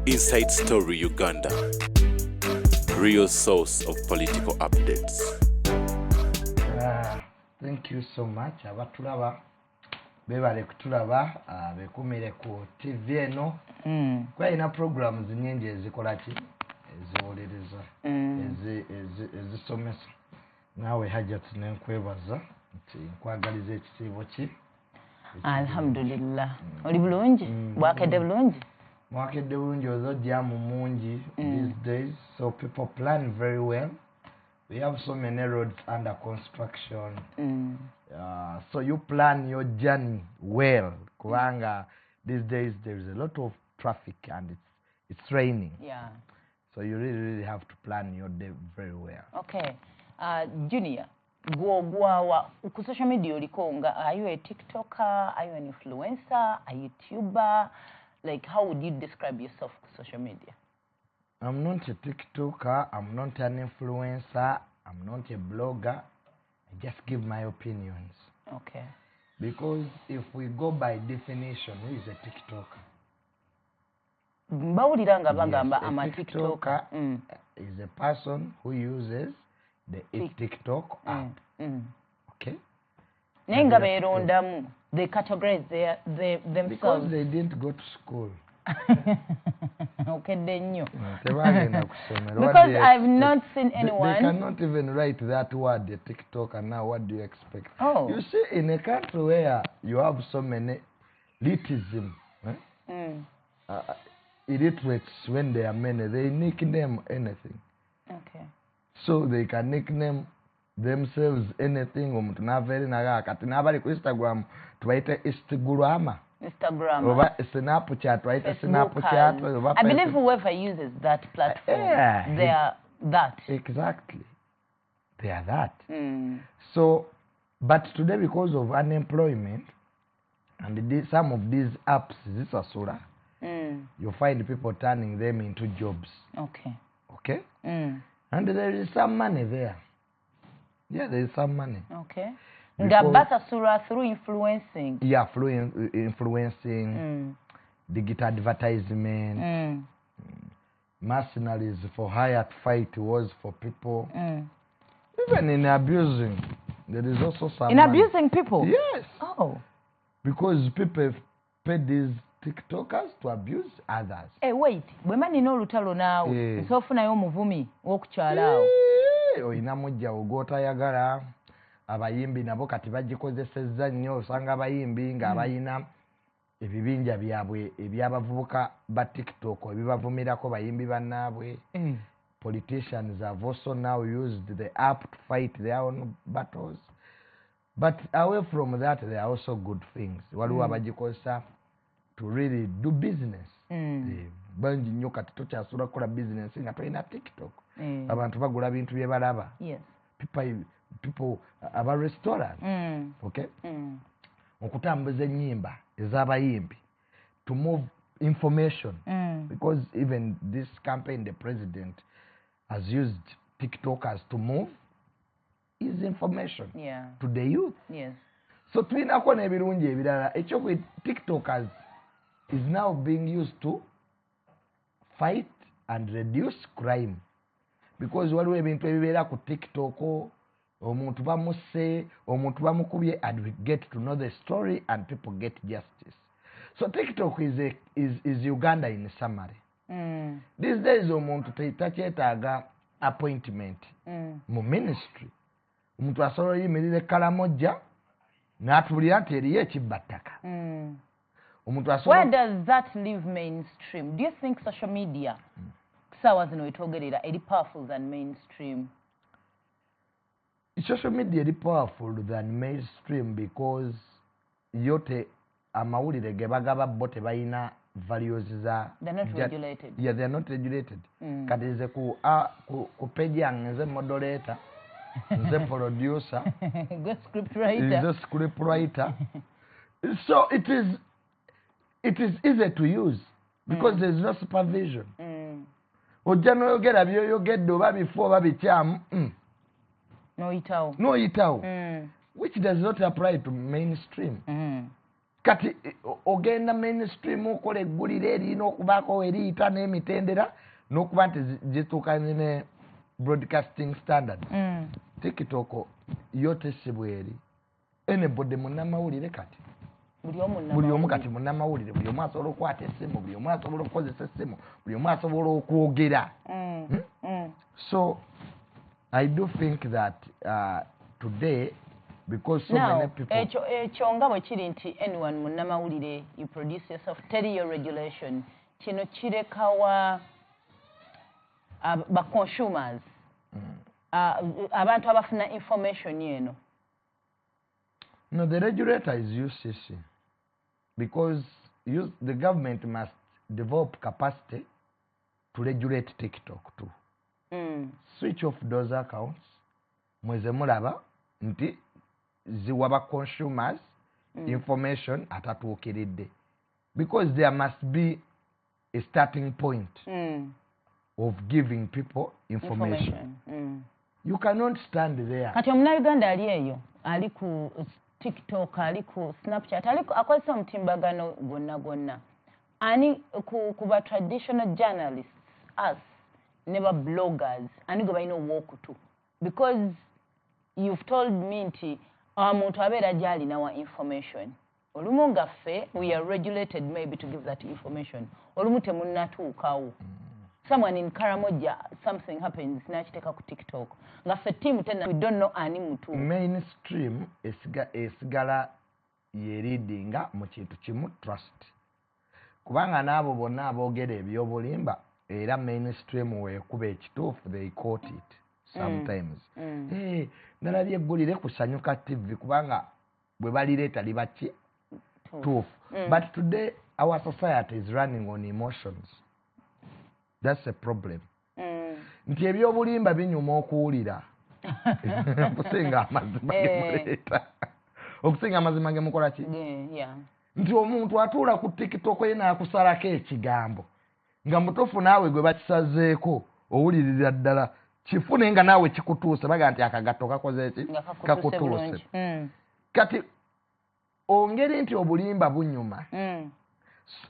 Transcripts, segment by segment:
Inside Story Uganda, real source of political updates. Thank you so much. Abatulaba bebale kutulaba bekumire ku TV eno. Kwa ina programs nyingi ezikola ki eziwuliriza ezisomesa. Nawe Hajat nenkwebaza nti nkwagaliza ekitiibwa ki. Alhamdulillah. Oli bulungi? Bwakedde bulungi? Mwakedde bulungi ozojjamu mungi these days, so people plan very well. We have so many roads under construction. So you plan your journey well. Kubanga these days there is a lot of traffic and it's raining. Yeah. So you really have to plan your day very well. Okay. Junior, gwawa ku social media ulikonga, are you a TikToker? Are you an influencer? A YouTuber? Like, how would you describe yourself on social media? I'm not a TikToker, I'm not an influencer, I'm not a blogger. I just give my opinions. Okay. Because if we go by definition, who is a TikToker? Bawuliranga bagamba Yes, I'm a TikToker is a person who uses the TikTok app. Okay? Nenga berondamu, they categorize themselves. Because they didn't go to school. Okay, then you. Because I've not seen anyone. They cannot even write that word, the TikTok, and now what do you expect? Oh. You see, in a country where you have so many elitism, illiterates, when they are many, they nickname anything. Okay. So they can nickname themselves anything. Nabali ku Instagram tubaite Instagram. Or Snapchat, right? Snapchat. I believe whoever uses that platform, they are that. Exactly. They are that. So, but today because of unemployment and some of these apps, this is Asura, you find people turning them into jobs. Okay. Okay? And there is some money there. Yeah, there is some money. Okay. Basasura through influencing. Yeah, through influencing, digital advertisement, mercenaries for hire to fight wars for people. Even in abusing, there is also some. In money. Abusing people? Yes. Oh. Because people pay these TikTokers to abuse others. Hey, wait. Bwemani no lutalo nawe. Nsofuna yo muvumi wokukyalaawo. Oyina mujja ogotayagala. Abayimbi nabo kati bagikozesezza nnyo osanga abayimbi nga abayina ebibinja byabwe ebyabavubuka ba TikTok ebibavumirako bayimbi bannaabwe. Politicians have also now used the app to fight their own battles. But away from that, there are also good things. Waliwo abagikozesa to really do business. Bangi nnyo kati tokyasula kukola business nga tolina TikTok. Abantu bagula bintu bye balaba. Yes. People aba restaurant. Okay? Okutambuza ennyimba ez'abayimbi to move information. Because even this campaign, the president has used TikTokers to move his information to the youth. Yes. So tulinako n'ebirungi ebirala. TikTokers is now being used to fight and reduce crime. Because waliwo ebintu ebibeera ku TikTok, omuntu bamuse, omuntu bamukubye, and we get to know the story and people get justice. So TikTok is Uganda in summary. These days omuntu takyetaaga appointment mu ministry. Omuntu asobola yimirira ekkalamojja n'atubulira nti eriyo ekibbattaka. Where does that leave mainstream? Do you think social media sawa zino wetwogerera eri powerful than mainstream? Social media is powerful than mainstream because yote amawulire ge bagaba bo tebalina values za. They're not regulated. Yeah, they're not regulated. Kati nze ku page yange nze moderator, nze producer, good script writer. nze script writer. So it is easy to use because there's no supervision. Ojja n'oyogera by'oyogedde oba bifo oba bikyamu. No itao. No itao. Which does not apply to mainstream. kati ogenda mainstream okola eggulire erina okubaako eriyita n'emitendera n'okuba nti zituukanye ne broadcasting standard. TikTok yo tesibwa eri anybody munnamawulire kati buli omu kati munnamawulire, buli omu asobola okukwata essimu, buli omu asobola okukozesa essimu, buli omu asobola okwogera. So I do think that today, because so many people... Ekyo nga bwe kiri nti anyone munnamawulire, you produce yourself, teri your regulation, kino kirekawa ba consumers, abantu abafuna information yeno. No, the regulator is UCC, because the government must develop capacity to regulate TikTok too. Switch off those accounts, mweze mulaba nti ziwa ba consumers information atatuukiridde, because there must be a starting point of giving people information. You cannot stand there. Kati omunnayuganda ali eyo, ali ku TikTok, ali ku Snapchat, ali akozesa omutimbagano gwonna. Ani ku ba traditional journalists, us, never bloggers, ani gwe balina owokutu. Because you've told me nti omuntu abeera gy'alinawa information. Olumu nga ffe, we are regulated maybe to give that information. Olumu temunnatuukawo. Someone in Karamoja, something happens, nakiteeka ku TikTok. Nga ffe team tena, we don't know ani mutu. Mainstream esigala yeridinga mu kintu kimu, trust. Kubanga n'abo bonna aboogera ebyobulimba era mainstream weekuba ekituufu, they quote it sometimes. Nalabye eggulire ku Sanyuka TV kubanga bwe balireeta liba ki tuufu. But today our society is running on emotions. That's a problem. Nti ebyobulimba binyuma okuwulira okusinga amazima gemuleeta. Okusinga amazima gemukola ki? Nti omuntu atuula ku TikTok ye n'akusalako ekigambo nga mutuufu naawe gwe bakisazeeko owulirira ddala kifune nga naawe kikutuuse baga nti akagatto kakoze eki kakutuuse. Kati ongeri nti obulimba bunyuma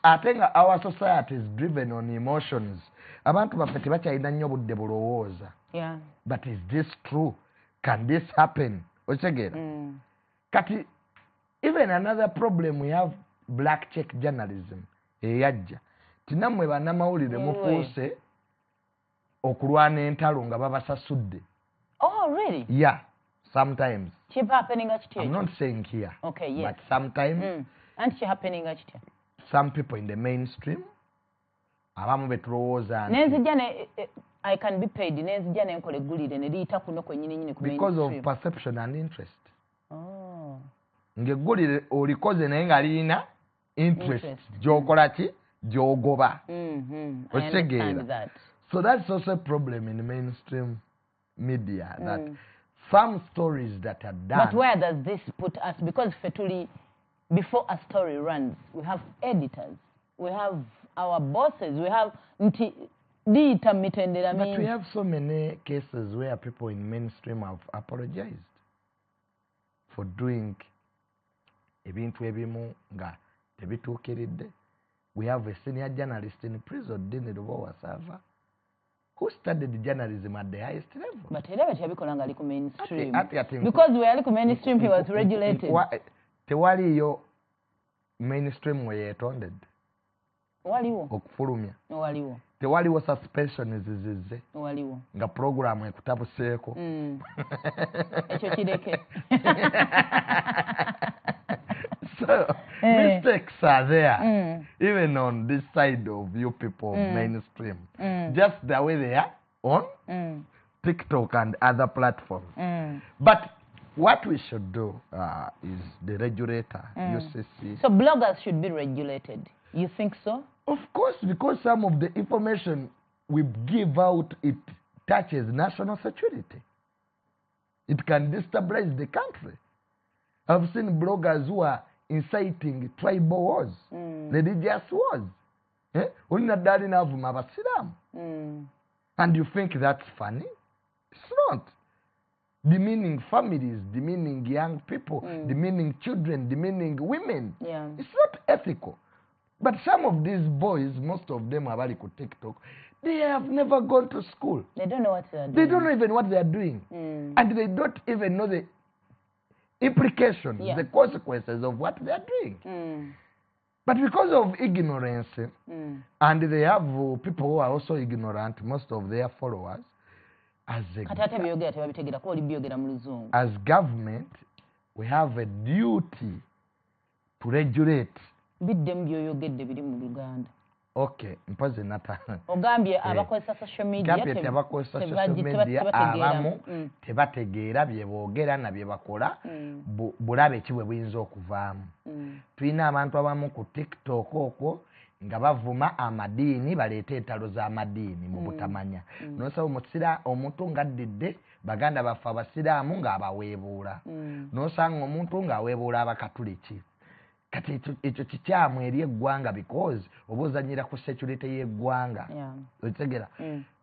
ate nga our society is driven on emotions. Abantu baffe tebakyalina nnyo budde bulowooza. But is this true? Can this happen? Okitegeera? Kati even another problem, we have black check journalism eyajja tinammwe bannamawulire mufuuse okulwana entalo nga babasasudde. Oh, really? Yeah, sometimes. Keep happening at I'm not saying here. Okay, yes. But sometimes. And she happening at some people in the mainstream abamu betulowooza nti I can be paid nenzija nenkola eggulire ne liyita kuno kwennyini ku because of perception and interest. Ng'eggulire olikoze naye nga lirina interest gy'okola ki gy'ogoba. Okitegeera. So that's also a problem in the mainstream media, that some stories that are done. But where does this put us? Because fetuli, before a story runs, we have editors, we have our bosses, we have but we have so many cases where people in mainstream have apologized for doing ebintu ebimu nga tebituukiridde. We have a senior journalist in prison, Dini Rubowasava, who studied journalism at the highest level. But he never yabikolanga ali ku mainstream. Because we are ku mainstream, he was regulated. Tewaliyo mainstream we yetondedde. Waliwo. Okufulumya. Waliwo. Tewaliwo suspension ezizize. Waliwo. Nga program ekutabuseeko. Ekyo kireke. So, mistakes are there, even on this side of you people, mainstream. Just the way they are on TikTok and other platforms. But what we should do is the regulator, UCC. So bloggers should be regulated. You think so? Of course, because some of the information we give out, it touches national security. It can destabilize the country. I've seen bloggers who are inciting tribal wars, religious wars. And you think that's funny? It's not. demeaning families, demeaning young people, demeaning children, demeaning women. Yeah. It's not ethical. But some of these boys, most of them are very good TikTok, they have never gone to school. They don't know what they're doing. They don't know even what they are doing. And they don't even know the implications, the consequences of what they are doing. But because of ignorance, and they have people who are also ignorant, most of their followers, as government, we have a duty to regulate. Okay, mpoze nata. Ogambye abakozesa social media abamu tebategeera bye boogera na bye bakola bulabe ki bwe buyinza okuvaamu. Tulina abantu abamu ku TikTok okwo nga bavuma amadiini baleeta entalo z'amadiini mu butamanya. N'osaba omuntu ng'addidde baganda baffe abasiraamu ng'abaweebuula. N'osanga omuntu ng'aweebuula abakatuliki. Kati ekyo kikyamu eri eggwanga because oba ozanyira ku security y'eggwanga. Otegera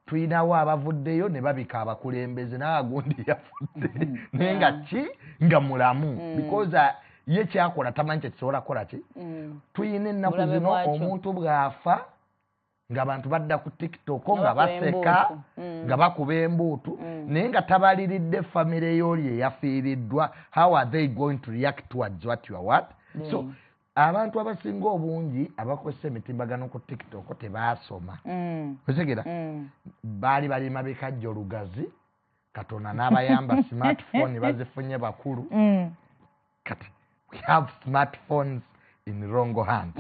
tulinawo abavuddeyo ne babika abakulembeze n'agundi yafudde naye nga ki nga mulamu because ye kyakola tamanyi kyekisobola kukola ki. Tuyina ennaku zino omuntu bw'afa ng'abantu badda ku TikTok nga baseka nga bakuba embuutu naye nga tabaliridde famire y'oli eyafiiriddwa. How are they going to react towards what you are what? So abantu abasinga obungi abakozesa emitimbagano ku TikTok tebaasoma. Otegera baali bali mabikajja olugazi Katonda n'abayamba smartphone bazifunye bakulu. Kati we have smartphones in wrong hands.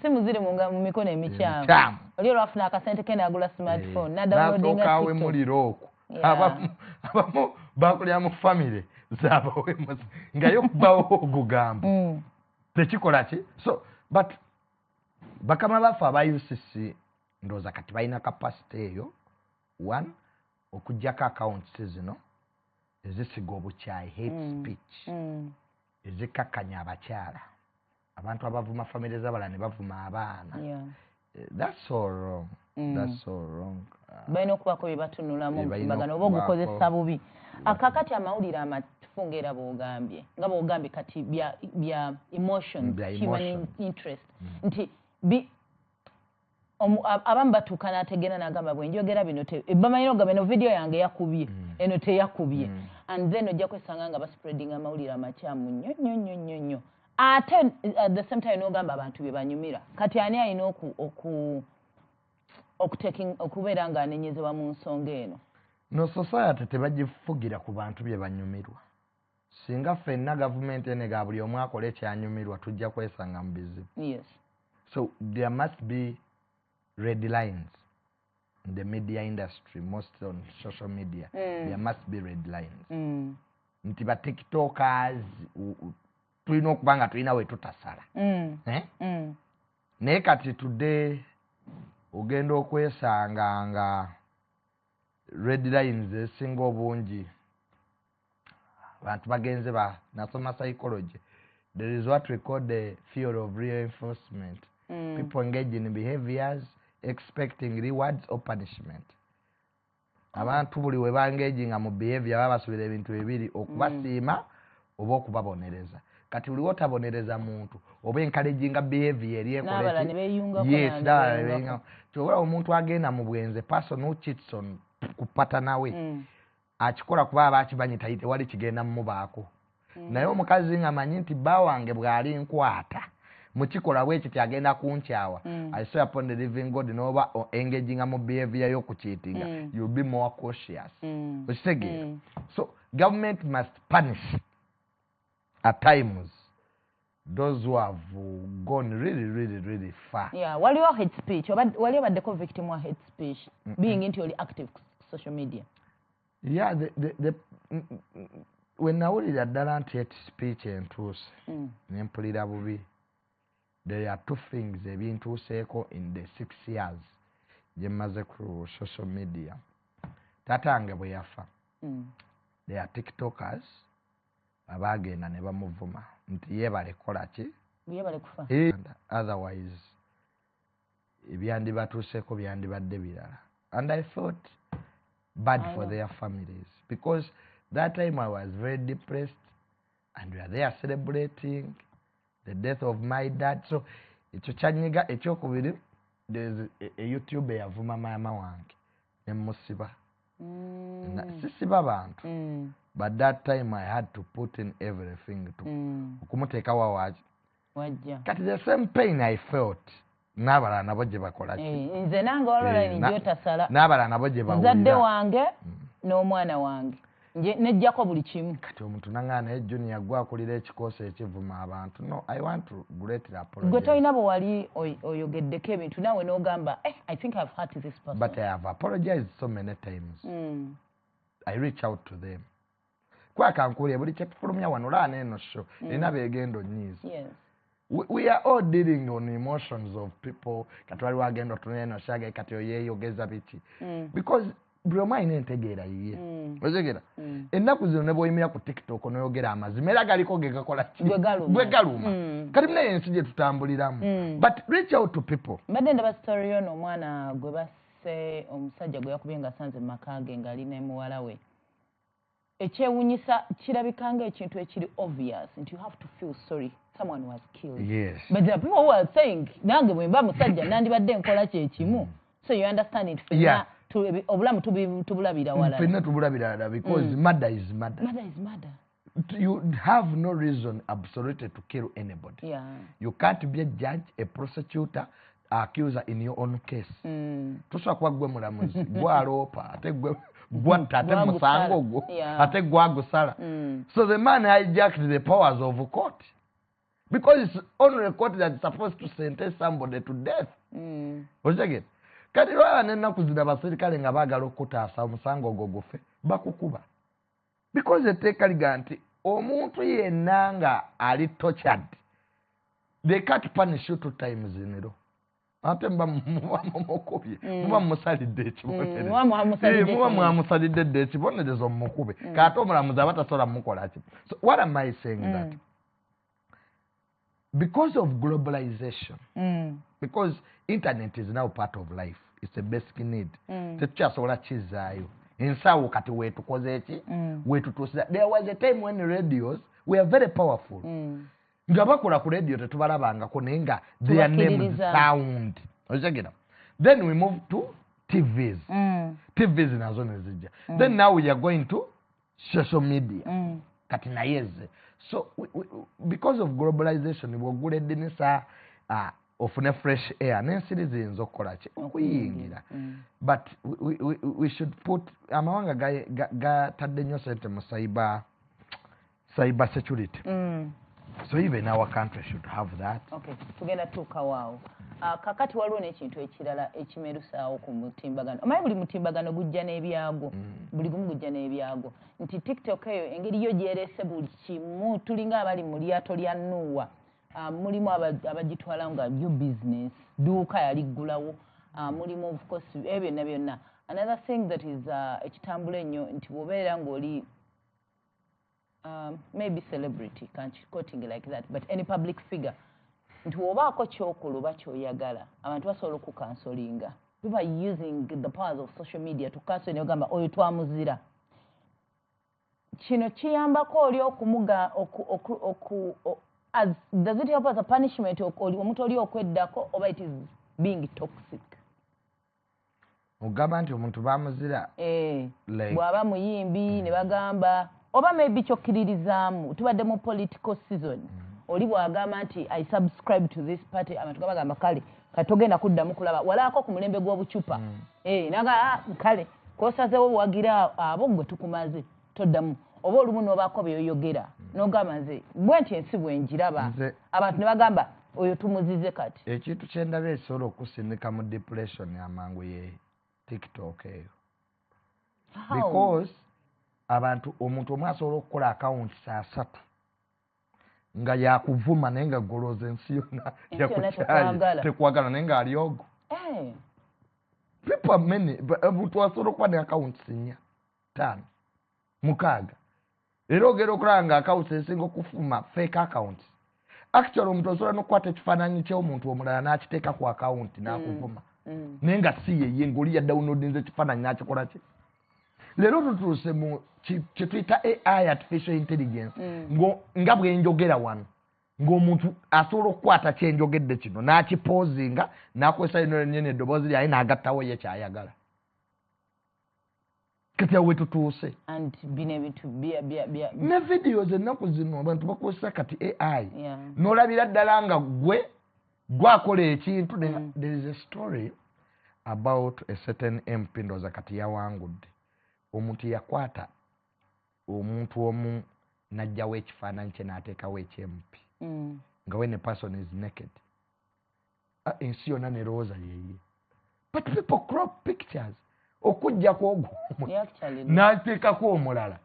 Simu ziri mu mikono emikyamu. Oli olwafuna akasente ke n'agula smartphone n'adownloadinga TikTok. N'asooka muliro okwo. Abamu bakulira mu family z'abawemuzi nga yo kubawo ogugamba. Tekikola ki? So, but bakama baffe aba UCC ndowooza kati balina capacity eyo. One, okuggyako accounts zino ezisiga obukyayi, hate speech, ezikakkanya abakyala, abantu abavuma famire z'abalala ne bavuma abaana. That's all wrong. That's all wrong. Balina okubaako bye batunulamu omutimbagano oba ogukozesa bubi. Akakati amawulire amatufunga era bw'ogambye nga bw'ogambye kati bya emotions, human interest nti abamu batuuka n'ategeera n'agamba bwe njogera bino bamanyi ogamba eno video yange yakubye eno teyakubye and then ojja kwesanga nga baspreading amawulire amakyamu nnyo ate at the same time n'ogamba abantu bye banyumira. Kati ani alina okubeera ng'anenyezebwa mu nsonga eno? No society tebagifugira ku bantu bye banyumirwa. Singa ffenna gavumenti ene ga buli omu akola ekyanyumirwa tujja kwesanga mu bizibu. Yes. So there must be red lines in the media industry, most on social media. There must be red lines. Nti ba TikTokers tulina okuba nga tulina we tutasala. Naye kati today ogenda okwesanga nga red lines esinga obungi abantu bagenze nasoma psychology. There is what we call the fear of reinforcement. People engage in behaviors expecting rewards or punishment. Abantu buli we bangaginga mu behavior babasubira ebintu bibiri okubasiima oba okubabonereza. Kati buli otabonereza muntu oba encouraginga behavior eri ekoleki. Yes, that tobola omuntu agenda mu bwenze person who cheats on kupata nawe akikola kuba abakimanyi tewali kigenda mumubaako. Naye omukazi nga manyi nti bba wange bw'ali nkwata mukikola bwekiti agenda kunkyawa. I swear upon the living God n'oba engaging mu behavior y'okucheatinga you'll be more cautious. Okitegeera? So government must punish at times those who have gone really far. Yeah, waliwo hate speech wali obaddeko victim wa hate speech being into your active social media. Yeah, when nawulira ddala nti hate speech entuuse nempulira bubi. There are two things ebintuuseeko in the 6 years gye mmaze ku social media. Tatange bwe yafa there are TikTokers abaagenda ne bamuvuma nti yeebale kola ki yeebale kufa. Otherwise ebyandibatuuseeko byandibadde birala. And I thought bad for their families. Because that time I was very depressed, and we are there celebrating the death of my dad. So ekyo kyanyiga. Ekyokubiri, there's a YouTube yavuma maama wange nemusiba. Sisiba bantu. But that time I had to put in everything to okumuteeka wawaji. Kati the same pain I felt, n'abalala nabo gye bakola ki. Nze nange olwala njo tasala. N'abalala nabo gye bawulira. Nzadde wange n'omwana wange. Nejjako buli kimu. Kati omuntu nanga naye Junior gwe akulira ekikoosi ekivuma abantu. No, I want to greatly apologize. Gwe tolina bwe wali oyogeddeko ebintu naawe n'ogamba, I think I've hurt this person. But I have apologized so many times. I reach out to them. Kwakankulie buli kyetufulumya wano laana eno show erina beegendo nnyiiza. Yes. We are all dealing on emotions of people. Kati wali wagenda otunula eno shage kati oyeeyogeza biki. Because buli omu alina entegeera yiye. Otegera? Ennaku zino ne bw'oyimira ku TikTok n'oyogera amazima era galiko ge gakola ki? Bwe galuma. Kati muna ensi gye tutambuliramu. But reach out to people. Mbadde ndaba story ono omwana gwe basse omusajja gwe yakubye nga asanze mu maka ge ng'ali ne muwala we. Ekyewuunyisa kirabika ng'ekintu ekiri obvious nti you have to feel sorry someone was killed. Yes. But there are people who are saying nange bwe mba musajja nandibadde nkola kyekimu. So you understand it. Yeah. Obulamu tubulabira wala. Ffenna tubulabira wala because murder is murder. Murder is murder. You have no reason absolutely to kill anybody. Yeah. You can't be a judge, a prosecutor, accuser in your own case. Tusobola kuba gwe mulamuzi, gwe aloopa, ate gwe gwatta, ate musango gwo, ate gwagusala. So the man hijacked the powers of court. Because it's only a court that's supposed to sentence somebody to death. Okitegera? Kati lwala n'ennaku zino abaserikale nga baagala okutaasa omusango ogwo gufe bakukuba. Because etteeka liga nti omuntu yenna nga ali tortured, they can't punish you 2 times in a row. Ate muba mumukubye, muba mumusalidde ekibonerezo. Muba mwamusalidde ekibonerezo mumukube. Kati omulamuzi aba tasobola mumukola ki. So what am I saying that? Because of globalization, because internet is now part of life, it's a basic need. Tetukyasobola kizaayo. Ensawo kati wetukoze eki, wetutuusira. There was a time when radios were very powerful. Nga bakola ku radio tetubalabangako naye nga their names sound. Okitegera? Then we move to TVs. TVs nazo ne zijja. Then now we are going to social media. Kati nayeze. So because of globalization bw'ogula eddinisa ofune fresh air n'ensiri ziyinza okukola ki okuyingira. But we should put amawanga gatadde nnyo sente mu cyber security. So even our country should have that. Okay, tugenda tuuka waawo. Kakati waliwo n'ekintu ekirala ekimerusaawo ku mutimbagano. Omanyi buli mutimbagano gujja n'ebyago. Buli gumu gujja n'ebyago. Nti TikTok eyo engeri yo gyerese buli kimu tulinga abali mu lyato lya Nuuwa. Mulimu abagitwala nga new business, duuka yaliggulawo. Mulimu of course byonna byonna. Another thing that is ekitambula ennyo nti bw'obeera ng'oli maybe celebrity, can't quoting like that, but any public figure. Nti wobaako kyokola oba kyoyagala abantu basobola okukansolinga. People are using the powers of social media to cancel ne bagamba oyo twamuzira. Kino kiyambako oli okumuga does it help as a punishment omuntu oli okweddako oba it is being toxic? Ogamba nti omuntu bamuzira bw'aba muyimbi ne bagamba oba maybe kyokkiririzaamu tubadde mu political season oli bw'agamba nti I subscribe to this party abantu bagamba kale katogenda kuddamu kulaba walaako ku mulembe gw'obucupa naga kale kosazewo wagira abo gwe tukumaze toddamu oba olumu n'obaako byoyogera n'ogamba nze bwe nti ensi bwenjiraba abantu ne bagamba oyo tumuzize kati. Ekintu kyendaba ekisobola okusindika mu depression amangu ye TikTok eyo. Because abantu omuntu omu asobola okukola akawunti saa 3 nga yakuvuma naye nga goloza ensi yonna yakukyaye tekwagala naye nga ali ogo. People many omuntu asobola okuba ne akawunti 4 5 6 era ogera okulaba nga akawunti esinga okufuma fake account. Actually omuntu asobola n'okukwata ekifaananyi ky'omuntu omulala n'akiteeka ku akawunti n'akuvuma naye nga si ye ng'oli ya downloadinze ekifaananyi n'akikola ki Leero tutuuse mu kye tuyita AI, artificial intelligence, nga bwenjogera wano ng'omuntu asobola okukwata kyenjogedde kino n'akipoozinga n'akozesa lino eddoboozi lyaye n'agattawo ye kyayagala. Kati awo we tutuuse. Ne videos ennaku zino abantu bakozesa kati AI. N'olabira ddala nga gwakola ekintu. There is a story about a certain MP ndowooza kati yawangudde. Omuntu yakwata omuntu omu n'ajjawo ekifaananyi kye n'ateekawo eky'empi. Nga when a person is naked. Ensi yonna nerowooza yeye. But people crop pictures. Okujja kw'ogwo n'ateekako omulala.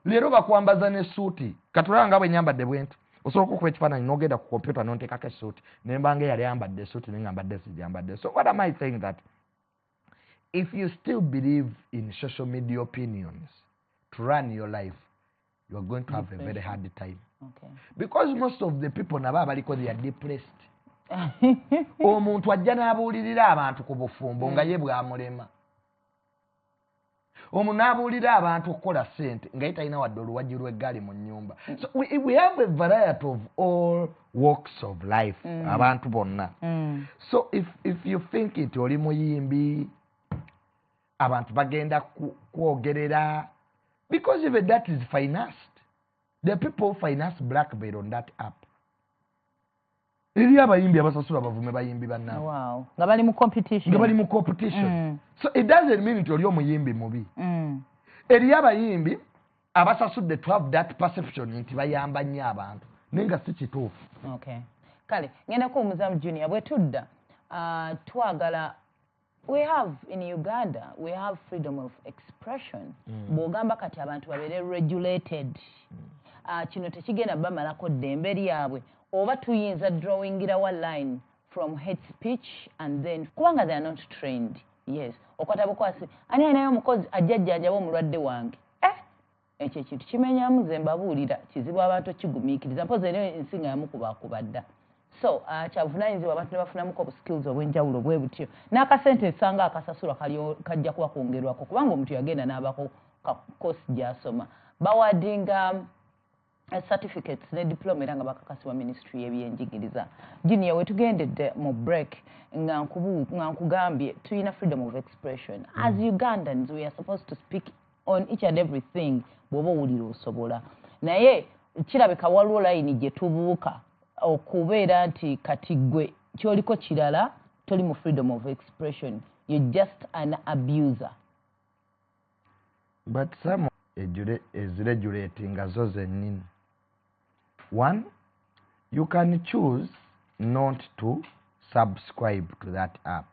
Leero bakwambaza n'essuuti. Katulaba nga bwe nyambadde bwenti. Osobola okukuba ekifaananyi n'ogenda ku kompyuta n'onteekako essuuti. Ne mbanga eyali ayambadde essuuti naye nga mbadde sijambadde. So what am I saying that? If you still believe in social media opinions to run your life, you are going to have a very hard time. Because most of the people nabo abaliko they are depressed. Omuntu ajja n'abuulirira abantu ku bufumbo nga ye bw'amulema. Omuntu n'abuulira abantu okukola ssente nga ye talina wadde oluwagi lw'eggaali mu nnyumba. So we have a variety of all walks of life. Abantu bonna. So if you think nti oli muyimbi, abantu bagenda kwogerera, because even that is financed. The people finance Blackberry on that app. Eri abayimbi abasasula bavume bayimbi banna. Wow. Nga bali mu competition. So it doesn't mean nti oli omuyimbi mubi. Eri abayimbi abasasudde to have that perception nti bayamba nnyo abantu. Naye nga si kituufu. Okay. Kale, ngenda ko Muzamu Junior bwe tudda twagala. We have in Uganda, we have freedom of expression. Bw'ogamba kati abantu babeere regulated. Kino tekigenda bamalako ddembe lyabwe. Oba tuyinza drawingira one line from hate speech and then kubanga they are not trained. Yes. Okwata bukwasi ani ayinayo omukozi ajjajjanjaba omulwadde wange. Ekyo ekintu kimenyamu ze mbabuulira kizibu abantu kigumiikiriza mpozi eno ensinga yamukubakubadda. So kyavunaanyizibwa abantu ne bafunamuko obuskills obw'enjawulo bwe butyo. N'akasente nsanga akasasula kajja kuba kwongerwako kubanga omuntu yagenda n'abako kosi gy'asoma. Bawadinga certificates ne diploma era nga bakakasibwa ministry y'ebyenjigiriza. Junior we tugendedde mu break nga nkugambye tuyina freedom of expression. As Ugandans we are supposed to speak on each and everything bw'oba owulira osobola. Naye kirabika waliwo layini gye tubuuka okubeera nti kati gwe kyoliko kirala toli mu freedom of expression. You're just an abuser. But some is regulating as well zennyini. One, you can choose not to subscribe to that app.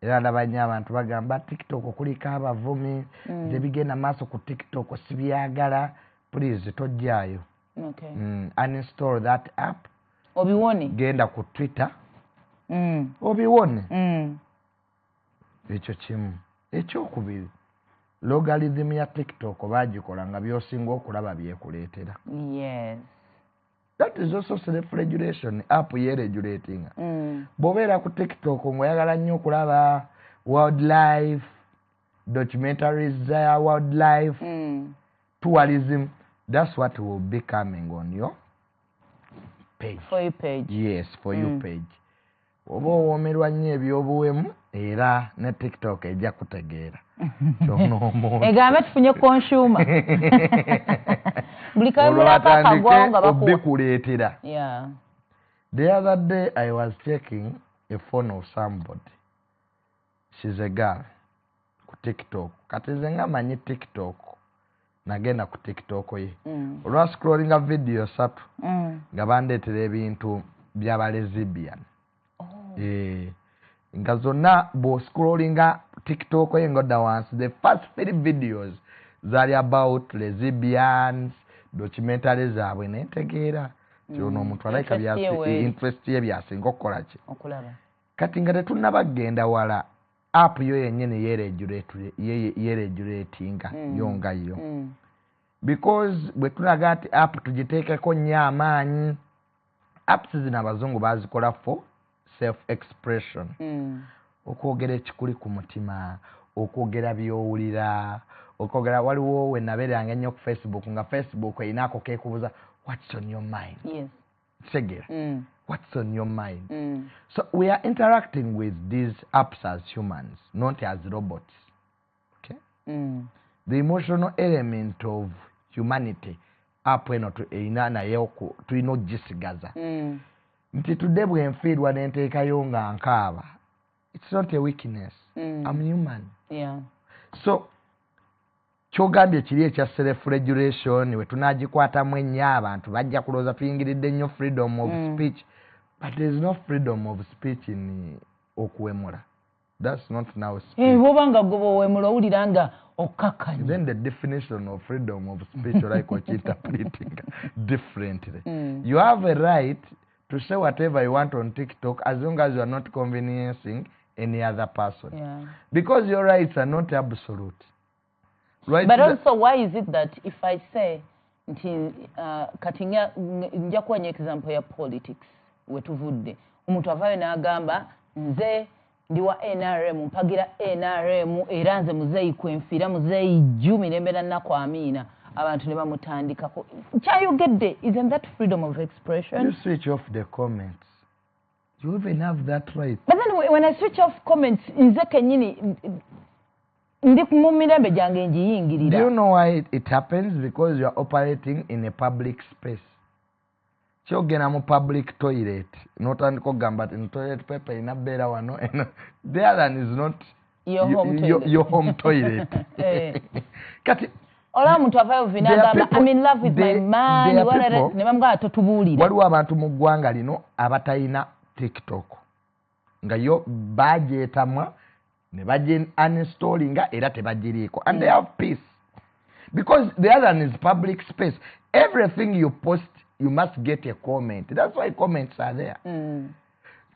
Era ndabanya abantu bagamba TikTok kuliko abavumi zebigenda maaso ku TikTok sibyagala. Please tojjayo. Okay. Uninstall that app. Obiwone. Genda ku Twitter. Obiwone. Ekyo kimu. Ekyokubiri. Logarithm ya TikTok bagikola nga byosinga okulaba byekuleetera. Yes. That is also self-regulation. App ye-regulating. Bw'obeera ku TikTok ng'oyagala nnyo okulaba wildlife, documentaries there, wildlife, tourism. That's what will be coming on your page. For your page. Yes, for your page. Oba owoomerwa nnyo ebyobuwemu era ne TikTok ejja kutegeera. Egambe tufunye consumer. Buli kamulako akagwawo nga bakubikuleetera. Yeah. The other day I was checking a phone of somebody. She's a girl ku TikTok. Kati nze nga manyi TikTok. Nagenda ku TikTok ye. Olwa scrollinga video 3 nga bandeetera ebintu by'aba lesbian. Nga zonna bwo scrollinga TikTok ye ngodda wansi, the first 3 videos zali about lesbians, documentaries zaabwe nentegeera. Kyono omuntu alayika interest ye byasinga okukola ki? Okulaba. Kati nga tetunnabagenda wala app yo yennyini yeregulatinga yonga yo. Because bwe tulaga nti app tugiteekeko nnyo amaanyi, apps zino abazungu bazikola for self-expression. okwogera ekikuli ku mutima okwogera byowulira okwogera waliwo we nabeeranga ennyo ku Facebook nga Facebook erinaako keekubuuza what's on your mind. Yes. Segera. What's on your mind? So we are interacting with these apps as humans, not as robots. Okay? The emotional element of humanity app eno erina naye tulina okugisigaza. Nti tudde bwe nfiirwa ne nteekayo nga nkaaba. It's not a weakness. I'm human. Yeah. So kyogambye kiri ekya self-regulation we tunagikwatamu ennyo abantu bajja kulooza tuyingiridde nnyo freedom of speech. But there is no freedom of speech in okuwemula. That's not now speech. Bw'obanga gwe owemula owulira nga okkakkanya. Then the definition of freedom of speech or like what interpreting differently. You have a right to say whatever you want on TikTok as long as you are not conveniencing any other person. Yeah. Because your rights are not absolute. Right? But also, why is it that if I say, kati nja kuwanya example ya politics, wetuvudde, omuntu avaayo n'agamba, nze ndi wa NRM, mpagira NRM, era nze muzeeyi kwenfiira, muzeeyi jju, mirembe na nnakwamiina, abantu ne bamutandikako. Kyayogedde, isn't that freedom of expression? You switch off the comments. You even have that right. But then when I switch off comments, nze kennyini ndi mu mirembe gyange njiyingirira. Do you know why it happens? Because you are operating in a public space. Kyogenda mu public toilet. Notandika okugamba nti in toilet paper inabeera wano. The other one is not your home toilet. Kati olaba omuntu avaayo vina agamba I'm in love with my man. Ne bamugamba totubuulire. Waliwo abantu mu ggwanga lino abatalina TikTok. Nga yo bagyetamwa ne bagi uninstallinga era tebagiriiko. And they have peace. Because the other one is public space. Everything you post, you must get a comment. That's why comments are there.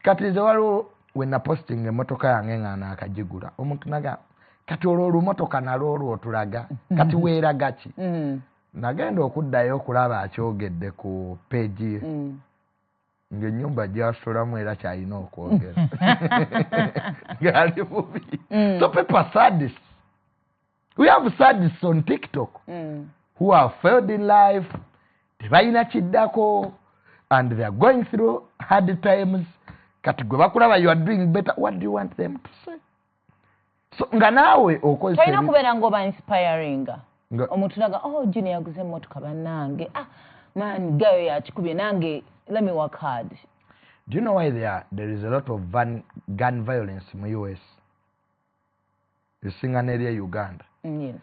Kati nze waliwo we naposting emmotoka yange nga naakagigula. Omuntu naga kati olwo olumotoka nalwo olwo otulaga. Kati weeraga ki? Nagenda okuddayo okulaba akyogedde ku page ye. Ng'ennyumba gy'asulamu era kyalina okwogera. Ngali bubi. So people are sadists. We have sadists on TikTok who have failed in life. Tebalina kiddako and they are going through hard times. Kati gwe bakulaba you are doing better. What do you want them to say? So nga naawe okozesa talina kubeera ng'oba inspiring. Omuntu naga Junior yaguze emmotoka bannange. Man gayo yakikubye nange. Let me work hard. Do you know why there is a lot of gun violence in the US? You sing an area Uganda. Yes.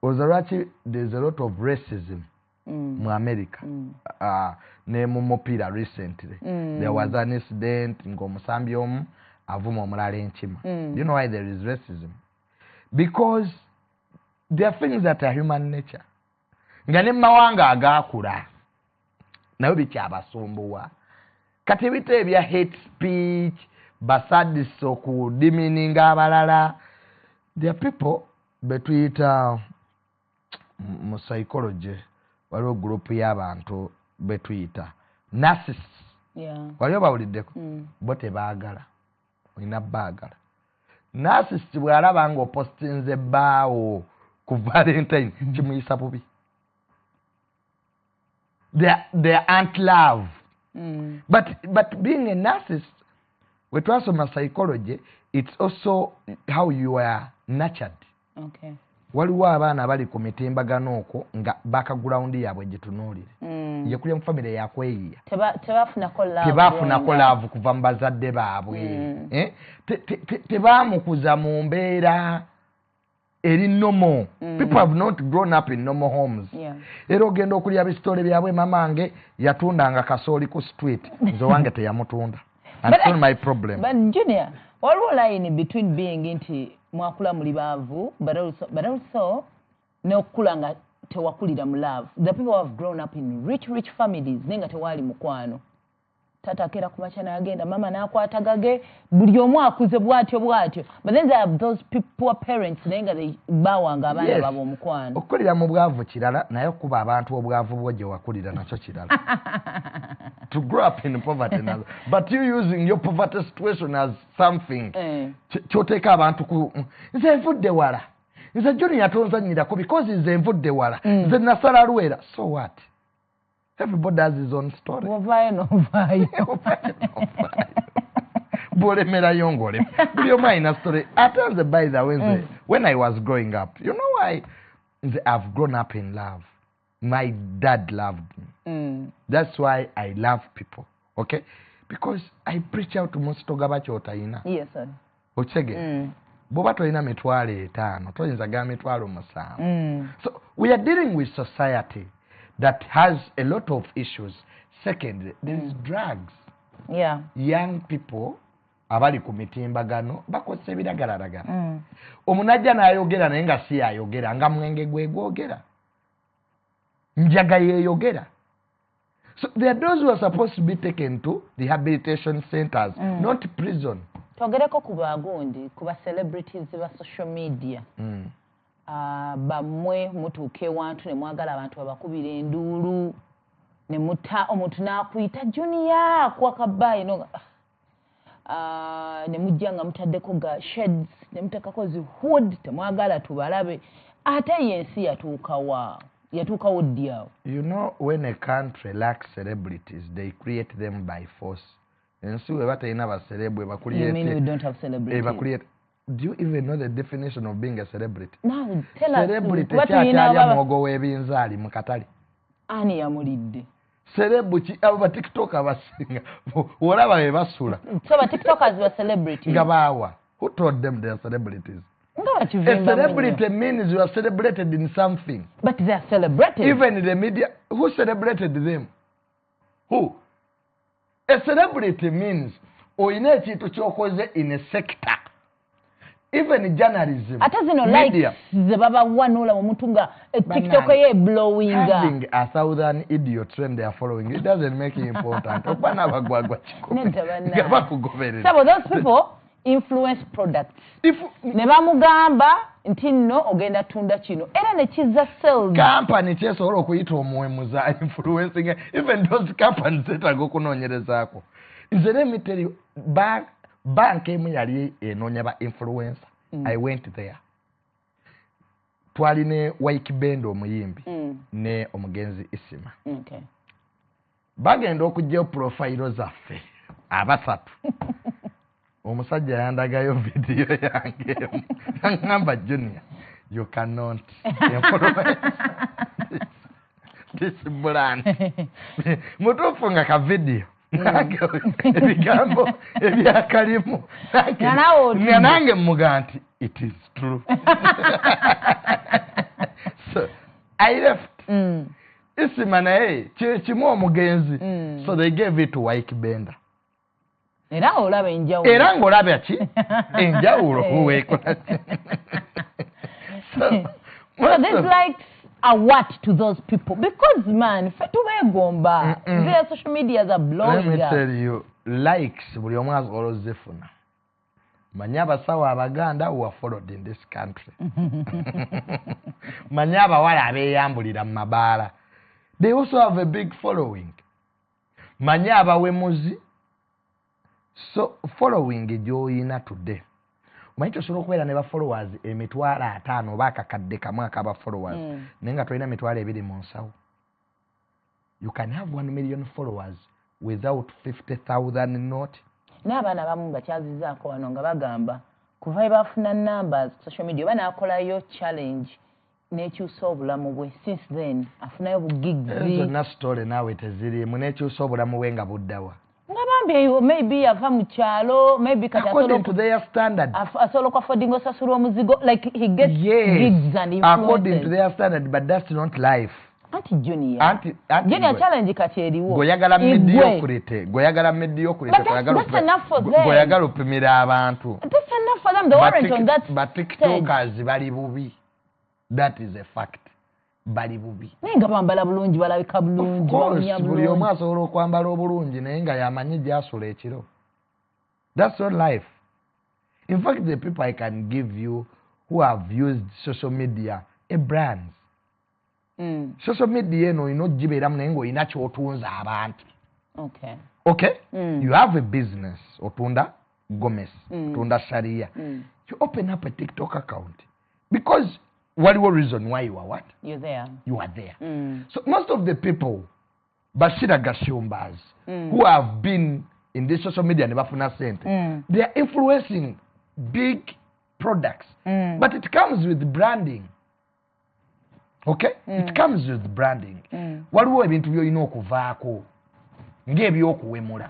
There's a lot of racism in America. Name Mopira recently. There was an incident in Gomusambium, Avumo Mlarenchima. Do you know why there is racism? Because there are things that are human nature. Ngane mawanga agakura. Nawe bikyabasumbuwa. Kati bite ebya hate speech, basadis okudimininga abalala. There are people betuyita mu psychology waliwo group y'abantu betuyita narcissists. Yeah. Waliwo bawuliddeko bo tebaagala. Olina baagala. Narcissist bw'alaba ng'opostinze bbaawo ku Valentine kimuyisa bubi. They aren't love. But being a narcissist, with my psychology, it's also how you are nurtured. Okay. Waliwo abaana bali ku mitimbagano okwo nga background yaabwe gitunuulire. Ye kuli mu family yakweyiya. Tebafunako love kuva mu bazadde baabwe. Tebaamukuza mu mbeera eri normal. People have not grown up in normal homes. Era ogenda okulya bisitole byabwe mamange yatundanga kasooli ku street. Nze wange teyamutunda. And that's not my problem. But Junior, waliwo line between being nti mwakula muli baavu but also n'okukula nga tewakulira mu love. The people who have grown up in rich families nenga tewali mukwano. tata kera kumacha na agenda mama nakwata gage buli omu akuze bwatyo but then there are those poor parents nenga they bawanga abana babo omukwano okulira mu bwavu kirala naye kuba abantu obwavu bwoje wakulira nakyo kirala to grow up in poverty but you using your poverty situation as something kyoteka abantu ku nze nvudde wala nze Junior yatonzanyirako because nze nvudde wala nze nasala Lwera so what. Everybody has his own story. Bolemera yongole. Your mind story. After the by the way, when I was growing up, you know why? I've grown up in love. My dad loved me. That's why I love people. Okay? Because I preach out to most togabacho otaina. Yes, sir. Ochege. Boba toina mitwale etano. Toyinza ga mitwalo musanvu. So we are dealing with society that has a lot of issues. Second, there's drugs. Yeah. Young people abali ku mitimbagano bakozesa ebiragalalagala. Omunajja n'ayogera naye nga si ayogera nga mwenge gwe gwogera. Njaga yeeyogera. So there are those who are supposed to be taken to rehabilitation centers, not prison. Twogereko ku bagundi, ku ba celebrities ba social media. Bamwe mutuuke wantu ne mwagala abantu babakubira enduulu ne muta omuntu n'akuyita Junior kwakabayi no ne mujja nga mutaddeko ga sheds ne mutekako zi hood temwagala tubalabe ate yensi yatuukawo ddi awo. You know, when a country lacks celebrities, they create them by force. Ensi we batalina bacelebwe bakuliete. You mean we don't have celebrities? Do you even know the definition of being a celebrity? No, tell us. Celebrity kyatya mwogo w'ebinzaali mu katale. Ani yamulidde. Celebrity aba TikTok abasinga. Olaba be basula. So ba TikTokers were celebrities. Ngabawa. Who told them they are celebrities? A celebrity means you are celebrated in something. But they are celebrated. Even in the media, who celebrated them? Who? A celebrity means oyina ekintu ky'okoze in a sector. Even journalism, media. TikTok blowing. Having 1,000 idiots when they are following, it doesn't make it important. Some of those people influence products. Neba mugamba nti no ogenda tunda kino era ne kiza sales. Company kyesobola okuyita omuwemuza influencing even those companies zetaaga okunoonyerezaako. Nze let me tell you, bank emu yali enoonya ba influencer. I went there. Twali ne Waikibendo omuyimbi ne omugenzi Isima. Okay. Bagenda okujja profile zaffe abasatu. Omusajja yandagayo video yange. Ngamba Junior, you cannot influence this brand. Mutufu nga ka video. Ebigambo ebyakalimu nange muga nti it is true. So I left. Isima naye kimu omugenzi. So they gave it to Waikibenda. Era olaba enjawulo. Era ng'olaba ki? Enjawulo weekola. So there's like a what to those people? Because man, fetubegomba. Their social medias are blowing up. Let me tell you, likes buli omu asobola ozifuna. Manya abasawo Abaganda who are followed in this country. Manya abawala abeeyambulira mu mabaala. They also have a big following. Manya abawemuzi. So following gy'oyina today. Manyi tosobola okubeera ne ba followers emitwalo 5 oba akakadde kamu akaba followers naye nga tolina mitwalo 2 mu nsawo. You can have 1 million followers without 50,000 note. N'abaana abamu bakyazizaako wano nga bagamba kuva bafuna numbers social media oba n'akolayo challenge n'ekyusa obulamu bwe since then afunayo bugigzi. Zonna story naawe teziriimu n'ekyusa obulamu bwe nga buddawa. Maybe ava mu kyalo, maybe according to their standard. Asobola affording osasula omuzigo, like he gets gigs and influences. According to their standard, but that's not life. Anti Junior. Junior challenge kati eriwo. Goyagala mediocrity. Goyagala mediocrity. That's enough for them. Goyagala opimira abantu. That's enough for them. They weren't on that but TikTokers bali bubi. That is a fact. bali bubi. Naye nga bambala bulungi balabika bulungi bawunya Buli omu bulungi. asobola okwambala obulungi naye nga yamanyi gy'asula ekiro. That's not life. In fact, the people I can give you who have used social media a brands. Social media eno olina ogibeeramu naye ng'olina ky'otunza abantu. Okay. Okay? You have a business. Otunda Gomez. Otunda Sharia. You open up a TikTok account. Because waliwo reason why you are what? You're there. You are there. So most of the people, Bashira Gashumbas, who have been in this social media, nebafuna sente, they are influencing big products. But it comes with branding. Okay? It comes with branding. Waliwo ebintu by'olina okuvaako ng'ebyokuwemula.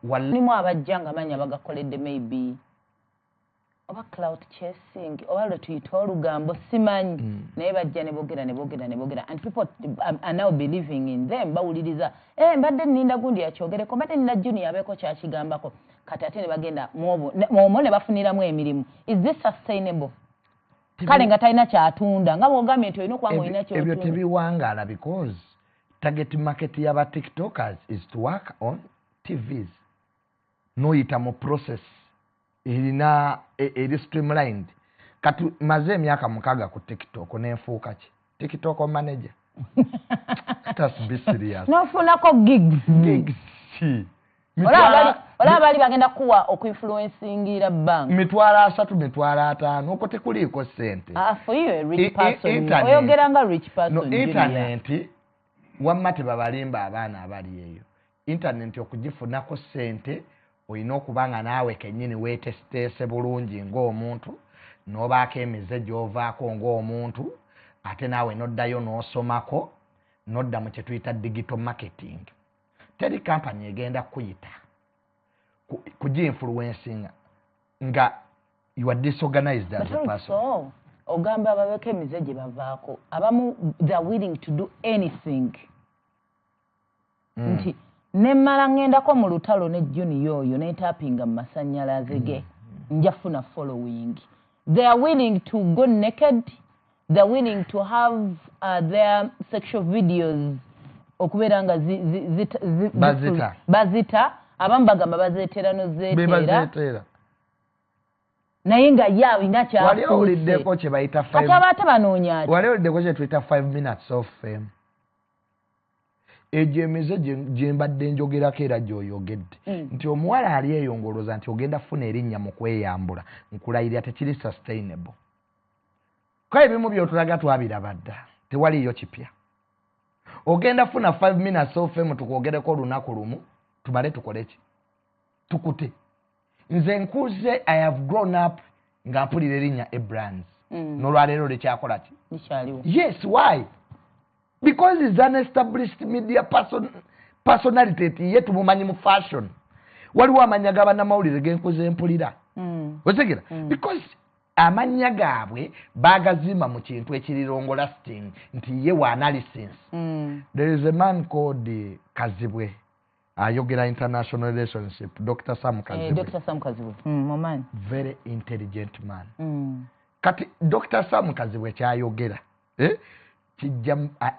Nimu abajja nga manya bagakoledde maybe oba cloud chasing oba lwe tuyita olugambo simanyi naye bajja ne boogera and people are now believing in them bawuliriza mbadde nninda gundi yakyogereko mbadde nninda junior abeeko kyakigambako kati ate ne bagenda omwo ne bafuniramu emirimu. Is this sustainable? Kale nga talina kyatunda nga bw'ogambye nti olina okubanga olina kyotunda. Ebyo tebiwangaala because target market y'aba tiktokers is to work on TVs. Noyita mu process erina eri streamlined. Kati maze emyaka 6 ku TikTok nenfuuka ki? TikTok manager. Let's be serious. Nofunako gigs. Ola bali bagenda kuwa okuinfluencingira bank. Mitwala 3 mitwala 5 okwo tekuliiko sente. For you a rich person. Oyogera nga rich person. No, internet wamma tebabalimba abaana abali eyo. Internet okugifunako sente olina okubanga naawe kennyini weetesiteese bulungi ng'omuntu n'obaako emize gy'ovaako ng'omuntu ate naawe n'oddayo n'osomako n'odda mu kye tuyita digital marketing. Teri kampani egenda kuyita kugi-influencing nga you are disorganized as a person. Ogamba ababeeko emize gye bavaako abamu they are willing to do anything. Nti nemmala ngendako mu lutalo ne junior oyo neetapinga mu masannyalaze ge njafuna following. They are willing to go naked. They are willing to have their sexual videos okubeera nga bazita abamu bagamba bazeetera nozeetera naye nga ye alina kyawaliowuliddeko kye bayita kati aba ate banoonya ati waliowuliddeko kye tuyita 5 minutes of fame. Egyo emize gye mbadde njogerako era gy'oyogedde nti omuwala ali eyongoloza nti ogenda funa erinnya mu kweyambula nkulayirira tekiri sustainable. Kale ebimu by'otulaga twabiraba dda tewaliyo kipya. Ogenda funa 5 minutes of fame tukwogereko olunaku lumu tubale tukole ki tukute. Nze nkuze I have grown up nga mpulira erinnya Brands n'olwaleero lekyakola ki? Yes, why? Because he's an established media personality yet tumumanyi mu fashion. Waliwo amanya g'abannamawulire genkuze mpulira. Otegera? Because amanya gaabwe bagazimba mu kintu ekirirongo lasting nti ye wa analysis. There is a man called Kazibwe ayogera international relationship, Dr. Sam Kazibwe. Dr. Sam Kazibwe. Man. Very intelligent man. Kati Dr. Sam Kazibwe kyayogera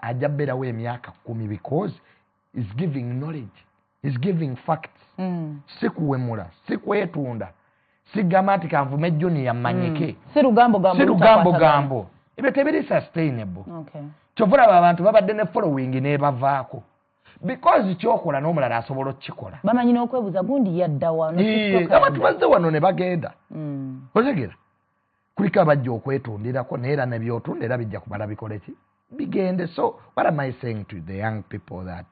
ajja beerawo emyaka 10 because he's giving knowledge, he's giving facts. Si kuwemula, si kwetunda, si gamba nti kanvume junior mmanyike. Si lugambo gambo. Ebyo tebiri sustainable. Kyova olaba abantu babadde ne following n'ebavaako. Because kyokola n'omulala asobola okukikola. Bamanyi n'okwebuuza gundi yadda wano. Abantu bazze wano ne bagenda. Otegera? Kuliko abajja okwetundirako naye era ne by'otunda era bijja kubala bikole ki? Bigende. So what am I saying to the young people that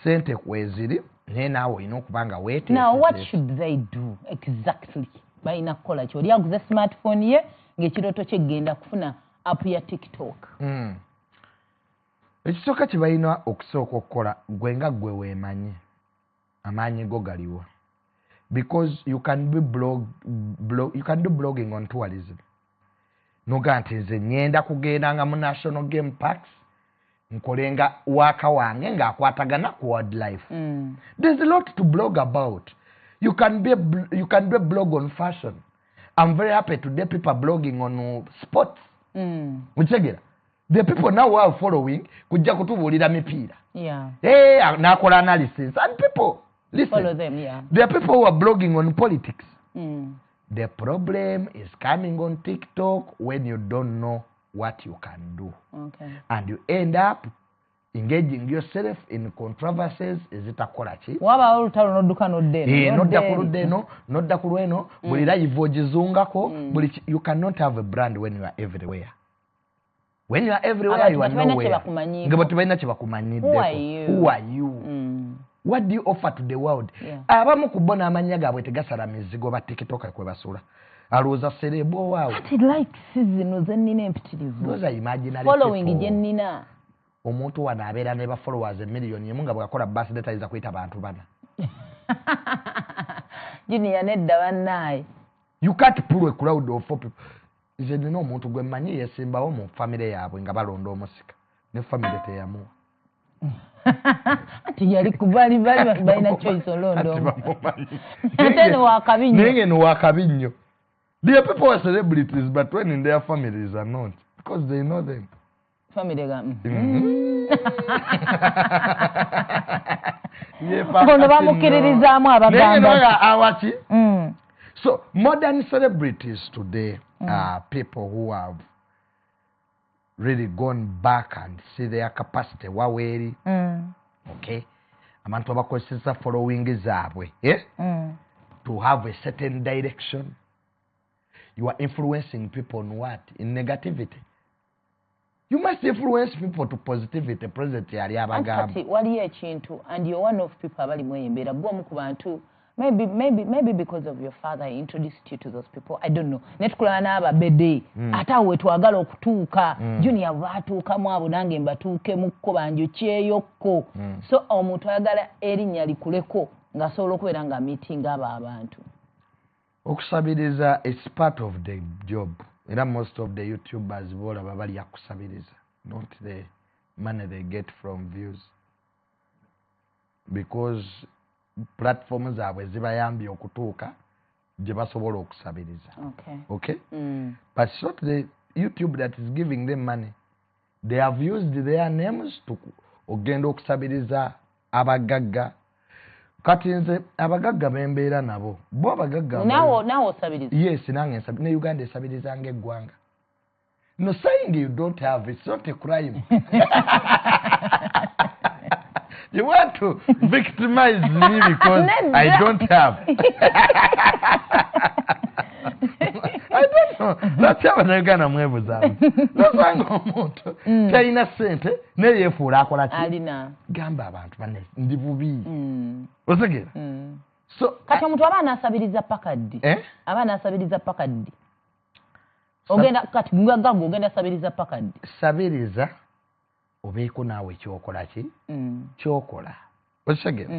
sente kweziri naye naawe olina okuba nga weeteese. Now what should they do exactly? Balina kukola ki? Oli aguze smartphone ye ng'ekirooto kye genda kufuna app ya TikTok. Ekisooka kye balina okusooka okukola gwe nga gwe weemanyi amaanyi go galiwa. Because you can do blogging on tourism. Noga nti nze nyenda kugendanga mu national game parks nkolenga waka wange ng'akwatagana ku wildlife. There's a lot to blog about. You can do a blog on fashion. I'm very happy today people blogging on sports. Uchegera. the people now who are following kujja kutubuulira mipiira. Yeah. Nakola analysis and people listen. Follow them, yeah. There are people who are blogging on politics. Mm. The problem is coming on TikTok when you don't know what you can do. Okay. And you end up engaging yourself in controversies ezitakola ki. Waba olutalo nodduka noddeno. Nodda ku luddeno, nodda ku lweno, buli live ogizungako, you cannot have a brand when you are everywhere. When you are everywhere, you are nowhere. Who are you? What do you offer to the world? Abamu kubona amanya gaabwe tegasala mizigo ba TikTok kwe basula. Alooza serebo waawo. Ati like season zennina empitirivu. Those are imaginary following people. jennina. Omuntu wano abeera ne ba followers million emu nga bw'akola birthday tayiza kuyita bantu bana. Junior nedda bannaye. You can't pull a crowd of 4 people. Nze nina omuntu gwe mmanyi yesimbawo mu famire yaabwe nga balonda omusika. Ne famire teyamuwa. Ati yali kubali balina choice olondo. Ate no wakabinyo. Nenge no wakabinyo. There are people who are celebrities, but when in their families are not, because they know them. Family ga. Bono bamukiririzaamu abagamba. So modern celebrities today are people who have really gone back and see their capacity waweri. Okay, abantu abakozesa following zaabwe to have a certain direction. You are influencing people on what? In negativity. You must influence people to positivity. President yali abagamba. Ati waliyo ekintu and you're one of people abali mweyembera bw'omu ku bantu. Maybe because of your father he introduced you to those people. I don't know. Netukulana n'aba bede. Ate awo twagala okutuuka. Junior bwatuukamu abo nange mbatuuke mukko banjokyeyokko. So omuntu ayagala erinnya likuleko ng'asobola okubeera nga meeting abo abantu. Okusabiriza is part of the job. Era most of the YouTubers bolaba bali yakusabiriza. Not the money they get from views. Because platforms zaabwe zibayambye okutuuka gye basobola okusabiriza. Okay? But it's not the YouTube that is giving them money. They have used their names to ogenda okusabiriza abagagga. Kati nze abagagga bembeera nabo. Bo abagagga. Nawo osabiriza. Yes, nange nsabiriza. Ne Uganda esabiriza ng'eggwanga. No, saying you don't have, it's not a crime. You want to victimize me because I don't have. I don't know. That's how I'm going to move. That's why I'm going to tell you sente neye fura akola ki. Alina. Gamba abantu bane ndi bubi. Osegera. So kati omuntu abaana asabiriza pakaddi. Abaana asabiriza pakaddi. Ogenda kati ngaggo ogenda asabiriza pakaddi. Sabiriza obeeko naawe kyokola ki? Kyokola. Osegera.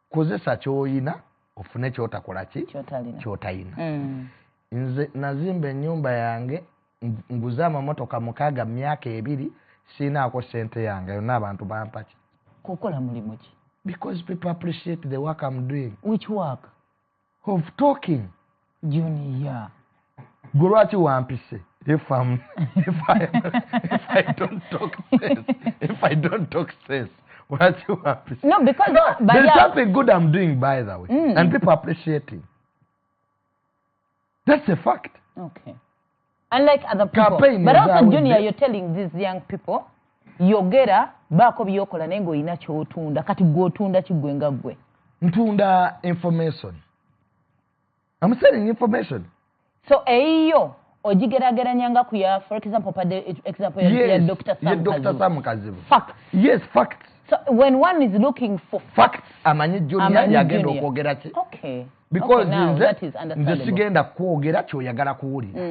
Kozesa kyoyina ofune kyotakola ki? Kyotayina. Nze nazimba ennyumba yange nguza amamotoka mukaaga myaka 2 sinaako sente yange yonna abantu bampa ki? Kukola mulimu ki? Because people appreciate the work I'm doing. Which work? Of talking. Junior. Lwaki wampise? If I don't talk sense. If I don't talk sense. What you happy? No, because there's something good I'm doing, by the way, and people appreciate it. That's a fact. Okay. Unlike other people. But also, Junior, you're telling these young people, yogera bako byokola nengo ina kyotunda kati gwotunda kigwenga gwe. Ntunda information. I'm selling information. So eyo ojigerageranyanga kuya, for example, example ya Dr. Sam Kazibu. Facts. Yes, facts. So when one is looking for facts, amanyi Junior yagenda okwogera ki? Okay. Because now that is understandable. Nze sigenda kwogera kyoyagala kuwulira.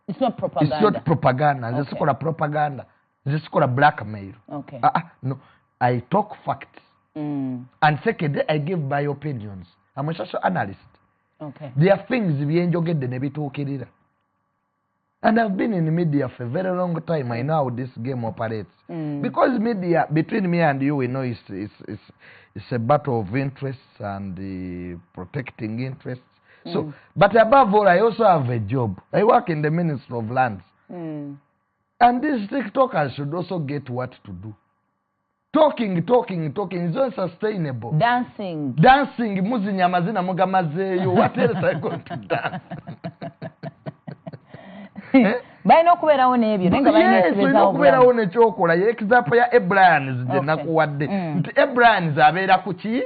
It's not propaganda. It's not propaganda. Nze sikola propaganda. Nze sikola blackmail. Okay. No. I talk facts. And second, I give my opinions. I'm a social analyst. Okay. There are things byenjogedde ne bituukirira. And I've been in the media for a very long time. I know how this game operates. Because media, between me and you, we know it's a battle of interests and protecting interests. So, but above all, I also have a job. I work in the Ministry of Lands. And these TikTokers should also get what to do. Talking is unsustainable. Dancing, muzinya mazina mugamazeyo. What else are you going to dance? Bayina okubeerawo n'ebyo naye nga bayina ekibeezaawo okubeerawo nekyokola. Example ya Ebrans gye nakuwadde nti Ebrans abeera ku ki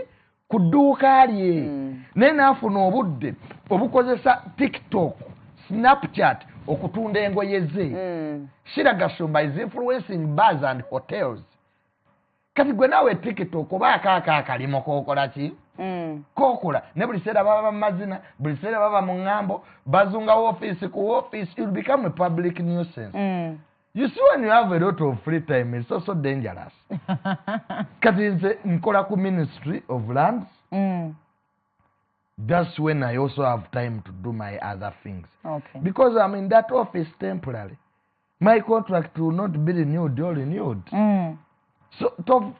ku dduuka lye naye naafuna obudde obukozesa TikTok, Snapchat okutunda engoye ze. Shira Gashumba is influencing bars and hotels. Kati gwe naawe TikTok oba akaaka akalimo kookola ki? Kokola ne buli seera baba mazina, buli seera baba mu ngambo, bazunga office ku office, you'll become a public nuisance. You see, when you have a lot of free time, it's also dangerous. Kati nze nkola ku Ministry of Lands. That's when I also have time to do my other things. Okay. Because I'm in that office temporarily. My contract will not be renewed or renewed. So,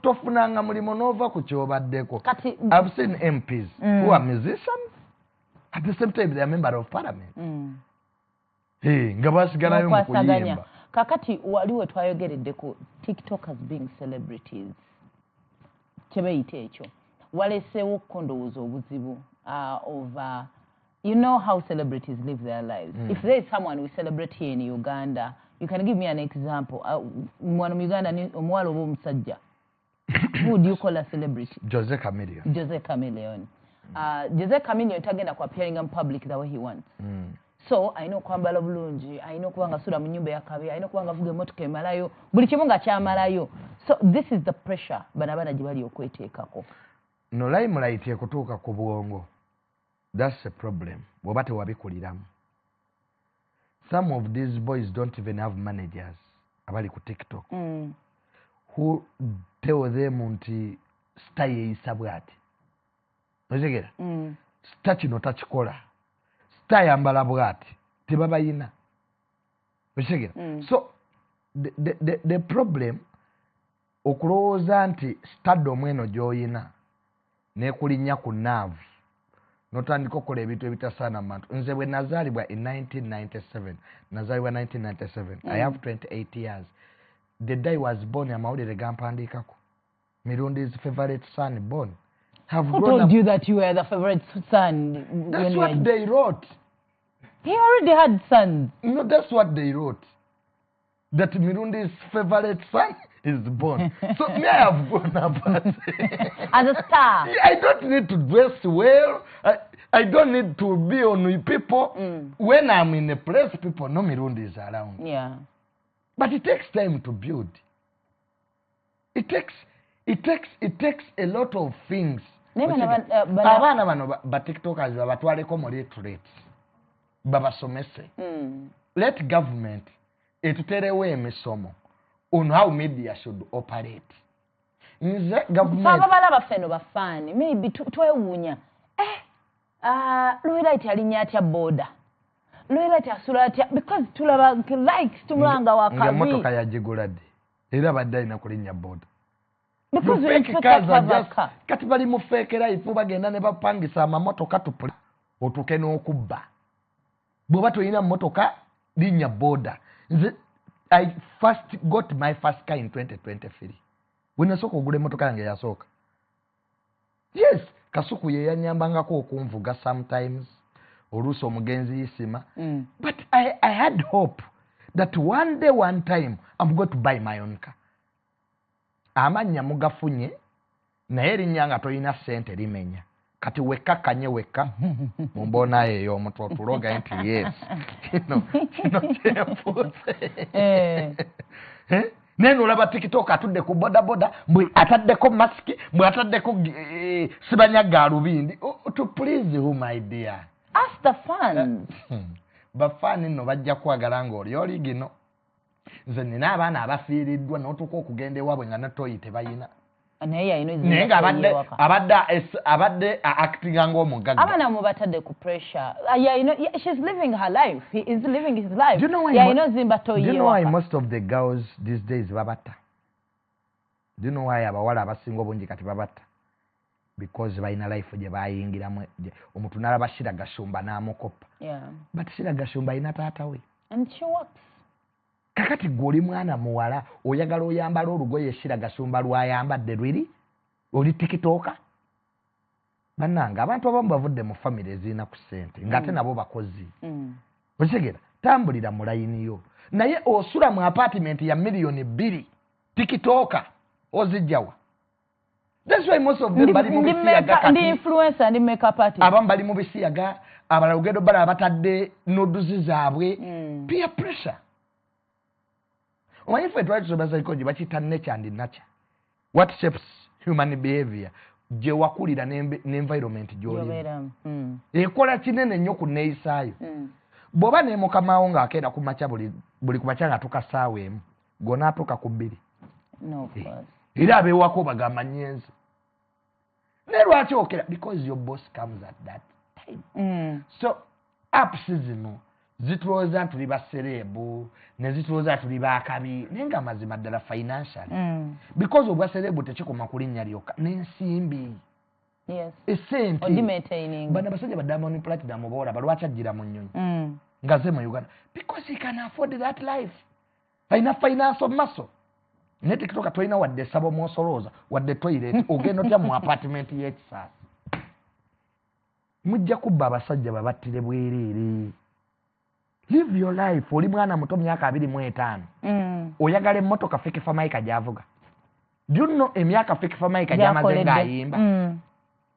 tofunanga mulimo nova ku kyobaddeko. I've seen MPs who are musicians. At the same time, they are member of parliament. Nga basigalayo mu kuyimba. Kakati waliwo twayogereddeko TikTokers being celebrities. Kyebeyita ekyo. Waleseewo kondowooza obuzibu of you know how celebrities live their lives. If there is someone we celebrate here in Uganda, you can give me an example. Mwana mu Uganda ni omuwala oba omusajja. Who do you call a celebrity? Jose Chameleone. Jose Chameleone tagenda ku appearing in public the way he wants. So ayina okwambala bulungi, ayina okuba nga sula mu nnyumba ya kabi, ayina okuba nga avuga emmotoka emalayo, buli kimu nga kyamalayo. So this is the pressure bana gye bali okweteekako. No limelight ekutuuka ku bwongo. That's a problem. Bw'oba tewabikuliramu. Some of these boys don't even have managers abali ku TikTok who tell them nti star yeeyisa bw'ati. Ozegera? Star kino takikola. Star yambala bw'ati. Tebabayina. Ozegera? So the problem okulowooza nti stardom eno gy'oyina n'ekulinnya ku naavu notandika okukola ebintu ebitasaana mu bantu. Nze bwe nazaalibwa in 1997. Nazaalibwa 1997. I have 28 years. The day I was born, amawulire gampandiikako. Mirundi's favorite son born. Who told you that you were the favorite son? That's what they wrote. He already had sons. No, that's what they wrote. That Mirundi's favorite son is born. So me, I have grown up as a star. I don't need to dress well. I don't need to be on with people. When I'm in a place, people know Mirundi is around. Yeah. But it takes time to build. It takes a lot of things. Abana bano ba TikTokers babatwaleko mu literates. Babasomese. Let government etuterewo emisomo on how media should operate. Nze government ababala bafeno bafani maybe twewunya Loyalty alinya atya boda. Loyalty asula atya because tulaba likes tumulanga wakabi. Motoka ya jiguladi. Era badde ina kulinya boda. Because we expect that kati bali mu fake life bagenda ne bapangisa amamotoka tupula otuke n'okubba. Bw'oba toyina motoka linya boda. Nze I first got my first car in 2023. When I saw ogule motoka yange yasooka. Yes, kasuku ye yanyambangako okunvuga sometimes. Oluusi omugenzi yisima. But I had hope that one day, one time, I'm going to buy my own car. Amanya mugafunye, naye erinnya nga toyina ssente limenya. Kati weka kanye weka. Mumbona eyo omuntu otuloga nti yes. Kino kyempuuse. Neno olaba TikTok atudde ku boda boda, mbwe ataddeko masiki, mbwe ataddeko sibanya galubindi. To please who, my dear? Ask the fans. Bafani nno bajja kwagala ng'oli gino. Nze nina abaana abafiiriddwa n'otuuka okugenda ewaabwe nga natoyi tebayina. Naye nga abadde actinga ng'omugagga. Abaana mu batadde ku pressure. She's living her life. He is living his life. Do you know why most of the girls these days babata? Do you know why abawala abasinga obungi kati babata? Because bayina life gye bayingiramu. Omuntu n'alaba Shira Gashumba n'amukopa. Yeah. But Shira Gashumba ayina taata we. And she works. kakati goli mwana muwala oyagala oyambala olugoye eshira gasumba lwayambadde lwiri oli tikitoka bannanga abantu abamu bavudde mu family ezirina ku ssente ng'ate nabo bakozi okitegera tambulira mu layini yo naye osula mu apartment ya miliyoni 2 tikitoka ozijjawa. That's why most of them bali mu bisiyaga kati ndi influencer ndi makeup artist abamu bali mu bisiyaga abalala ugendo bala abatadde noduzi zaabwe peer pressure. When you try to psychology bakita nature and nurture, what shapes human behavior je wakulira n'environment gy'oli ekola kinene nnyo ku neeyisaayo. Bw'oba ne mukamawo ng'akeera ku makya buli ku makya nga tukasaawa emu gona atuuka ku 2 era abeewako bagamba nyenzi ne lwaki okera because your boss comes at that time. So apps zino zitulowooza tuli baserebu ne zitulowooza tuli bakabi naye nga mazima ddala financial because obwa serebu tekikoma ku linnya lyokka n'ensimbi essente bano abasajja ba Diamond Platinum boolaba lwaki ajjira mu nnyonyi nga ze mu Uganda because he can afford that life alina financial muscle. Ne tikitoka toyina wadde sabo mwosolooza wadde toilet ogenda otya mu apartment y'ekisaasi mujja kubba abasajja babattire bwereere. Live your life. Oli mwana muto myaka 25 oyagala emmotoka Fikifa Maika gy'avuga. Do you know emyaka Fikifa Maika gy'amaze ng'ayimba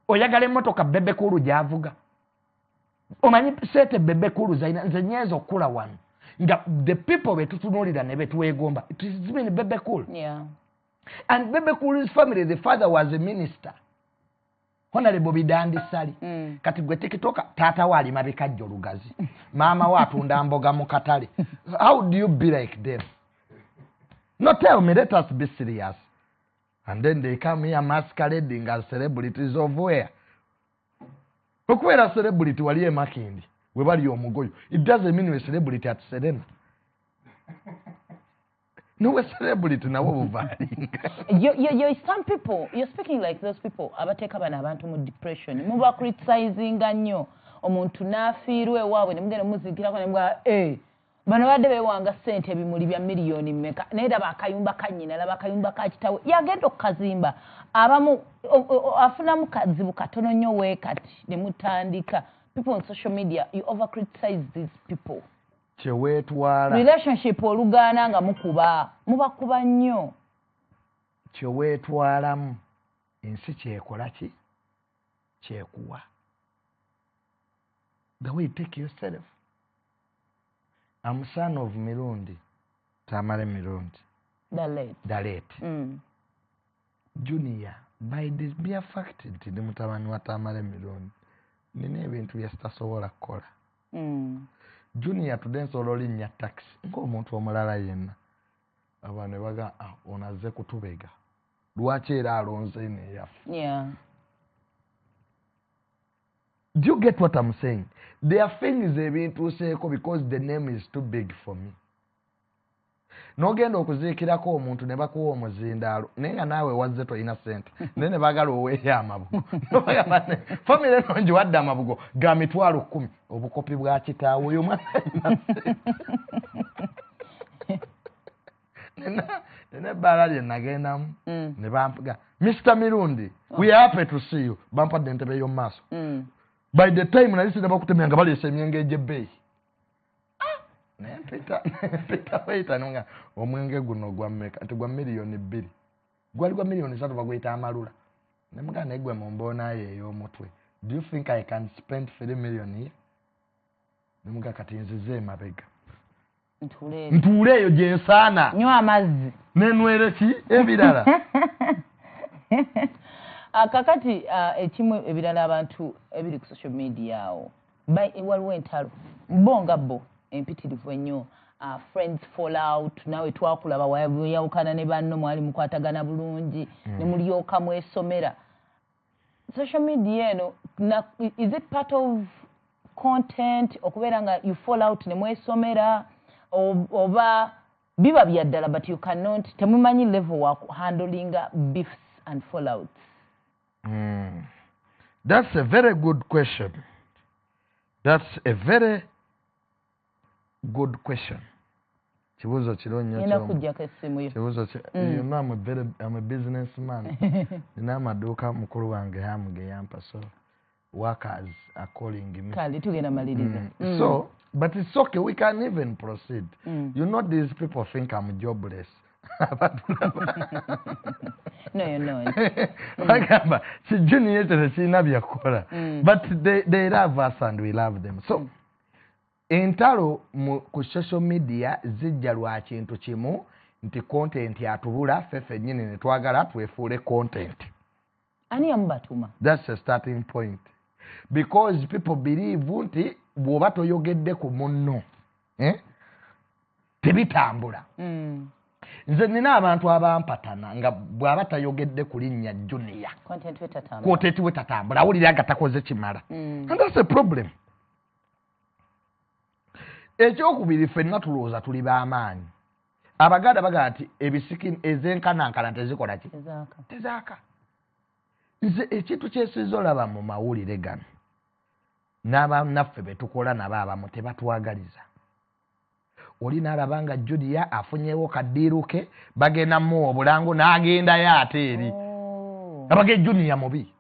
oyagala emmotoka Bebe Cool gy'avuga. Omanyi sente Bebe Cool zayina nze nyezo okula wano nga the people betutunuulira ne betuweegomba it is even Bebe Cool. And Bebe Cool's family, the father was a minister, Honorable Bidandi Sali. Kati gwe tikitoka tata wali mabikajjo lugazi mama wa atunda mboga mu katale. How do you be like them? No, tell me, let us be serious. And then they come here masquerading as celebrities of where? Okubeera celebrity wali Makindi we bali omugoyo. It doesn't mean we're celebrity at Serena. No, we're celebrity now. Some people, you're speaking like those people. Abateka bana abantu mu depression. Muba criticizing nnyo omuntu nafiirwe waabwe ne mugenda muzikirako ne mbwa bano badde bewanga ssente ebimuli bya miliyoni mmeka naye laba akayumba kannyina laba akayumba ka kitawe yagenda okukazimba abamu afunamu kazibu katono nnyo weekati ne mutandika. People on social media, you over criticize these people. Kyewetwala relationship olugaana nga mubakuba nnyo. Kyewetwalamu ensi kyekola ki kyekuwa. The way you take yourself. I'm son of Mirundi, Tamale Mirundi. Dalet. Junior, by this mere fact, ndi mutabani wa Tamale Mirundi. Nina ebintu byesitasobola kukola. Junior tudensobola linnya taxi ng'omuntu omulala yenna. Abantu baga onaze kutubega. Lwaki era alonze neyafa. Do you get what I'm saying? There are things ebintu seeko because the name is too big for me. Nogenda okuziikirako omuntu ne bakuwa omuzindaalo naye nga naawe wazze toyina ssente naye ne baagala oweeyo amabugo. Famire eno ngiwadde amabugo ga mitwalo 10 obukopi bwa kitaawe oyo mwana alina ssente. N'ebbaala lye nagendamu ne bampuga Mr. Mirundi, we are happy to see you. Bampadde entebe y'omu maaso. By the time nali sinaba kutemya nga baleese emyenge egy'ebbeeyi. Mpita weyita nunga omwenge guno gwa mmeka ati gwa miliyoni 2 gwali gwa miliyoni 3 bagwita amalula nemuga negwe mu mboona ye ey'omutwe. Do you think I can spend 3 million here? Nemuga kati nzize emabega ntuule eyo gye nsaana nywa amazzi nenwere ki ebirala. Kakati ekimu ebirala abantu ebiri ku social media awo waliwo entalo mbonga bo empitirivu ennyo. Friends fall out nawe twakulaba wayawukana ne banno mwali mukwatagana bulungi ne mulyoka mwesomera. Social media eno is it part of content okubeera nga you fall out ne mwesomera oba biba bya ddala but you cannot temumanyi level wa handling beefs and fallouts? That's a very good question. That's a very good question. kibuuzo kiro nnyo nina kujjako essimu yo kibuuzo you know I'm a businessman nina amaduuka mukulu wange yamuge yampa so workers are calling me kale tugenda maliriza so but it's okay we can even proceed you know these people think I'm jobless no you're not bagamba kijuni yetu tekirina byakola but they love us and we love them so entalo ku social media zijja lwa kintu kimu nti content atubula fefe nyine ne twagala twefuule content ani yamubatuma that's a starting point because people believe nti bw'oba toyogedde ku munno tebitambula nze nina abantu abampatana nga bw'aba tayogedde ku linnya Junior content we tatambula awulira nga takoze kimala and that's a problem ekyokubiri ffenna tulowooza tuli b'amaanyi abaganda bagamba nti ebisiki ezenkanankana tezikola ki tezaaka nze ekintu kyesiza olaba mu mawulire gano n'abannaffe be tukola nabo abamu tebatwagaliza oli n'alaba nga Junior afunyeewo kaddiiru ke bagenda muwa obulango n'agendayo ate eri abage Junior mubi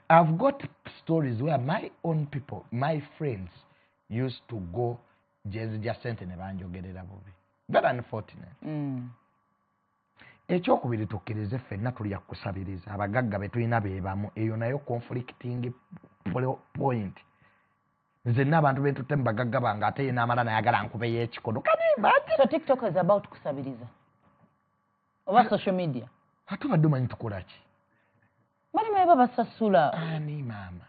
I've got stories where my own people my friends used to go jezija sente ne banjogerera bubi very unfortunate ekyokubiri tukkirize ffenna tulya kusabiriza abagagga be tulina beebamu eyo nayo conflicting point nze n'abantu bentutte mu bagagga bange ate ye n'amala nayagala nkubeyo ekikono so TikTok is about kusabiriza oba social media ate badde omanyi tukola ki bali mwe basasula ani maama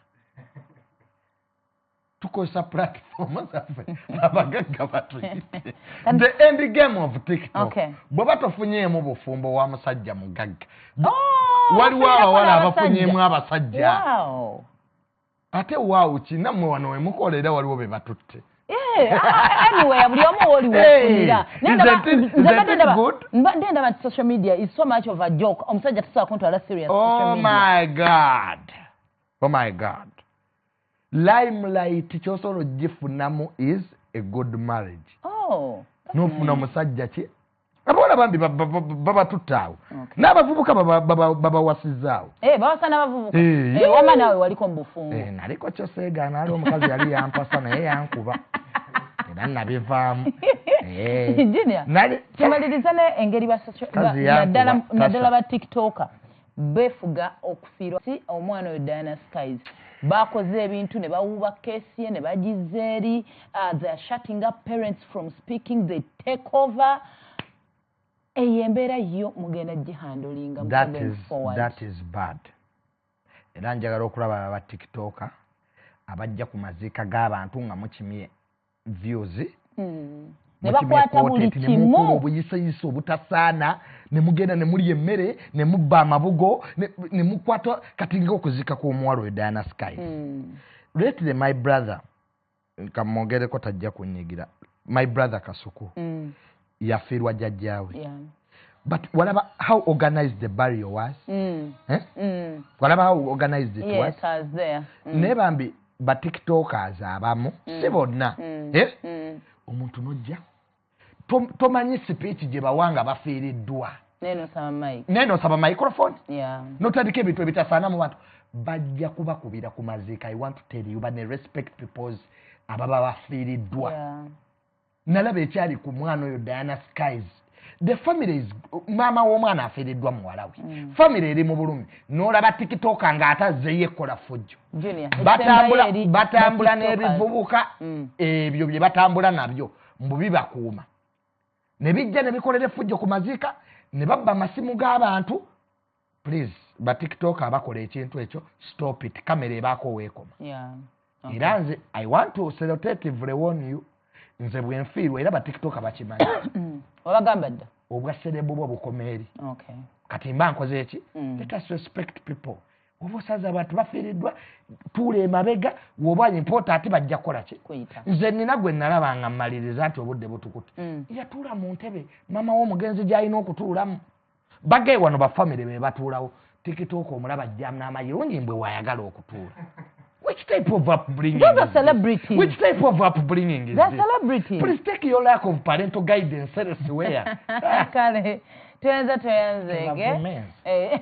tukozesa platform zaffe abagagga batuyite the end game of TikTok bw'oba tofunyeemu bufumbo wa musajja mugagga waliwo abawala abafunyeemu abasajja ate waawo kinammwe wano we mukolera waliwo be batutte anyway buli omu woli wefunira ndendaba nti social media is so much of a joke omusajja tusobola kuntwala serious social media oh my god limelight kyosobola ogifunamu is a good marriage nofuna omusajja ki abawala bambi babatutte awo n'abavubuka babawasizaawo bawasa n'abavubuka wama naawe waliko mu bufumbo naliko kyoseegaana ali omukazi yali yampasa naye yankuba era nabivaamu kimaliriza engeri naddala ba tiktoka beefuga okufiirwa si omwana oyo Diana Skies bakoze ebintu ne bawuba keesi ye ne bagizza eri they are shutting up parents from speaking they take over eyo embeera yo mugenda gihandolinga that is bad era njagala okulaba aba tiktoka abajja ku maziika g'abantu nga mukimye views ne bakwata buli kimu obuyisayisa obutasaana ne mugenda ne mulya emmere ne mubba amabugo ne mukwata kati ng'okuzika kw'omuwala we Diana Skies lately my brother kamwongereko tajja kunyigira my brother Kasuku yafiirwa jjajjaawe but walaba how organized the burial was walaba how organized it was naye bambi ba tiktokers abamu si bonna omuntu nojja tomanyi speech gye bawanga bafiiriddwa neno saba microphone notandika ebintu ebitasaana mu bantu bajja kubakubira ku maziika I want to tell you bane respect peoples ababa bafiiriddwa nalaba ekyali ku mwana oyo Diana Skies the family is mama w'omwana afiiriddwa muwala we family eri mu bulumi n'olaba tikitoka ng'atazzeyo ekkola fujjo batambula n'ebivubuka ebyo bye batambula nabyo mbubi bakuuma ne bijja ne bikolera effujjo ku maziika ne babba amasimu g'abantu please ba tiktok abakola ekintu ekyo stop it kamera ebaako weekoma era nze I want to selectively warn you nze bwenfiirwa era ba tiktok bakimanyi olagamba dda obwaserebu bwo bukomeeri kati mba nkoze eki let us respect people oba osaza abantu bafiiriddwa tuula emabega woba important bajja kukola ki nze nina gwe nalabanga mmaliriza nti obudde butukuta yatuula mu ntebe mama w'omugenzi gy'alina okutuulamu bagaye wano bafamire be batuulawo tikitoka omulaba jjamu n'amayirungi mbwe waayagala okutuula Which type of upbringing? Those are is celebrities. This? Which type of upbringing is They're this? celebrities. Please take your lack of parental guidance elsewhere. Kale, tuenza tuyanzege.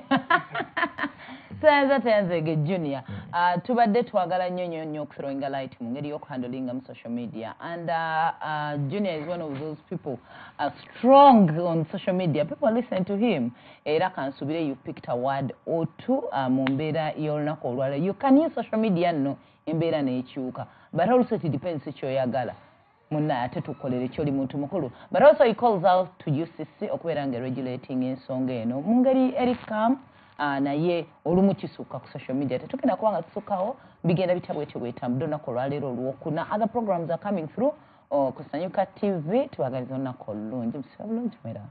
Tuyanzege Junior. Tubadde twagala nnyo okuthrowinga light mu ngeri y'okuhandlinga mu social media. And Junior is one of those people strong on social media. People listen to him. Era kansubire you picked a word or two mu mbeera y'olunaku olwala. You can use social media nno embeera n'ekyuka. But also it depends ekyoyagala. Muna ate tukolere kyoli muntu mukulu. But also he calls out to UCC okubeera nga regulating ensonga eno mu ngeri erikam naye olumu kisuka ku social media tetugenda kubanga tusukawo bigenda bitabwetyo bwetambudde olunaku olwaleero olwokuna. Other programs are coming through ku Sanyuka TV tubagaliza olunaku olulungi musiba bulungi mwera.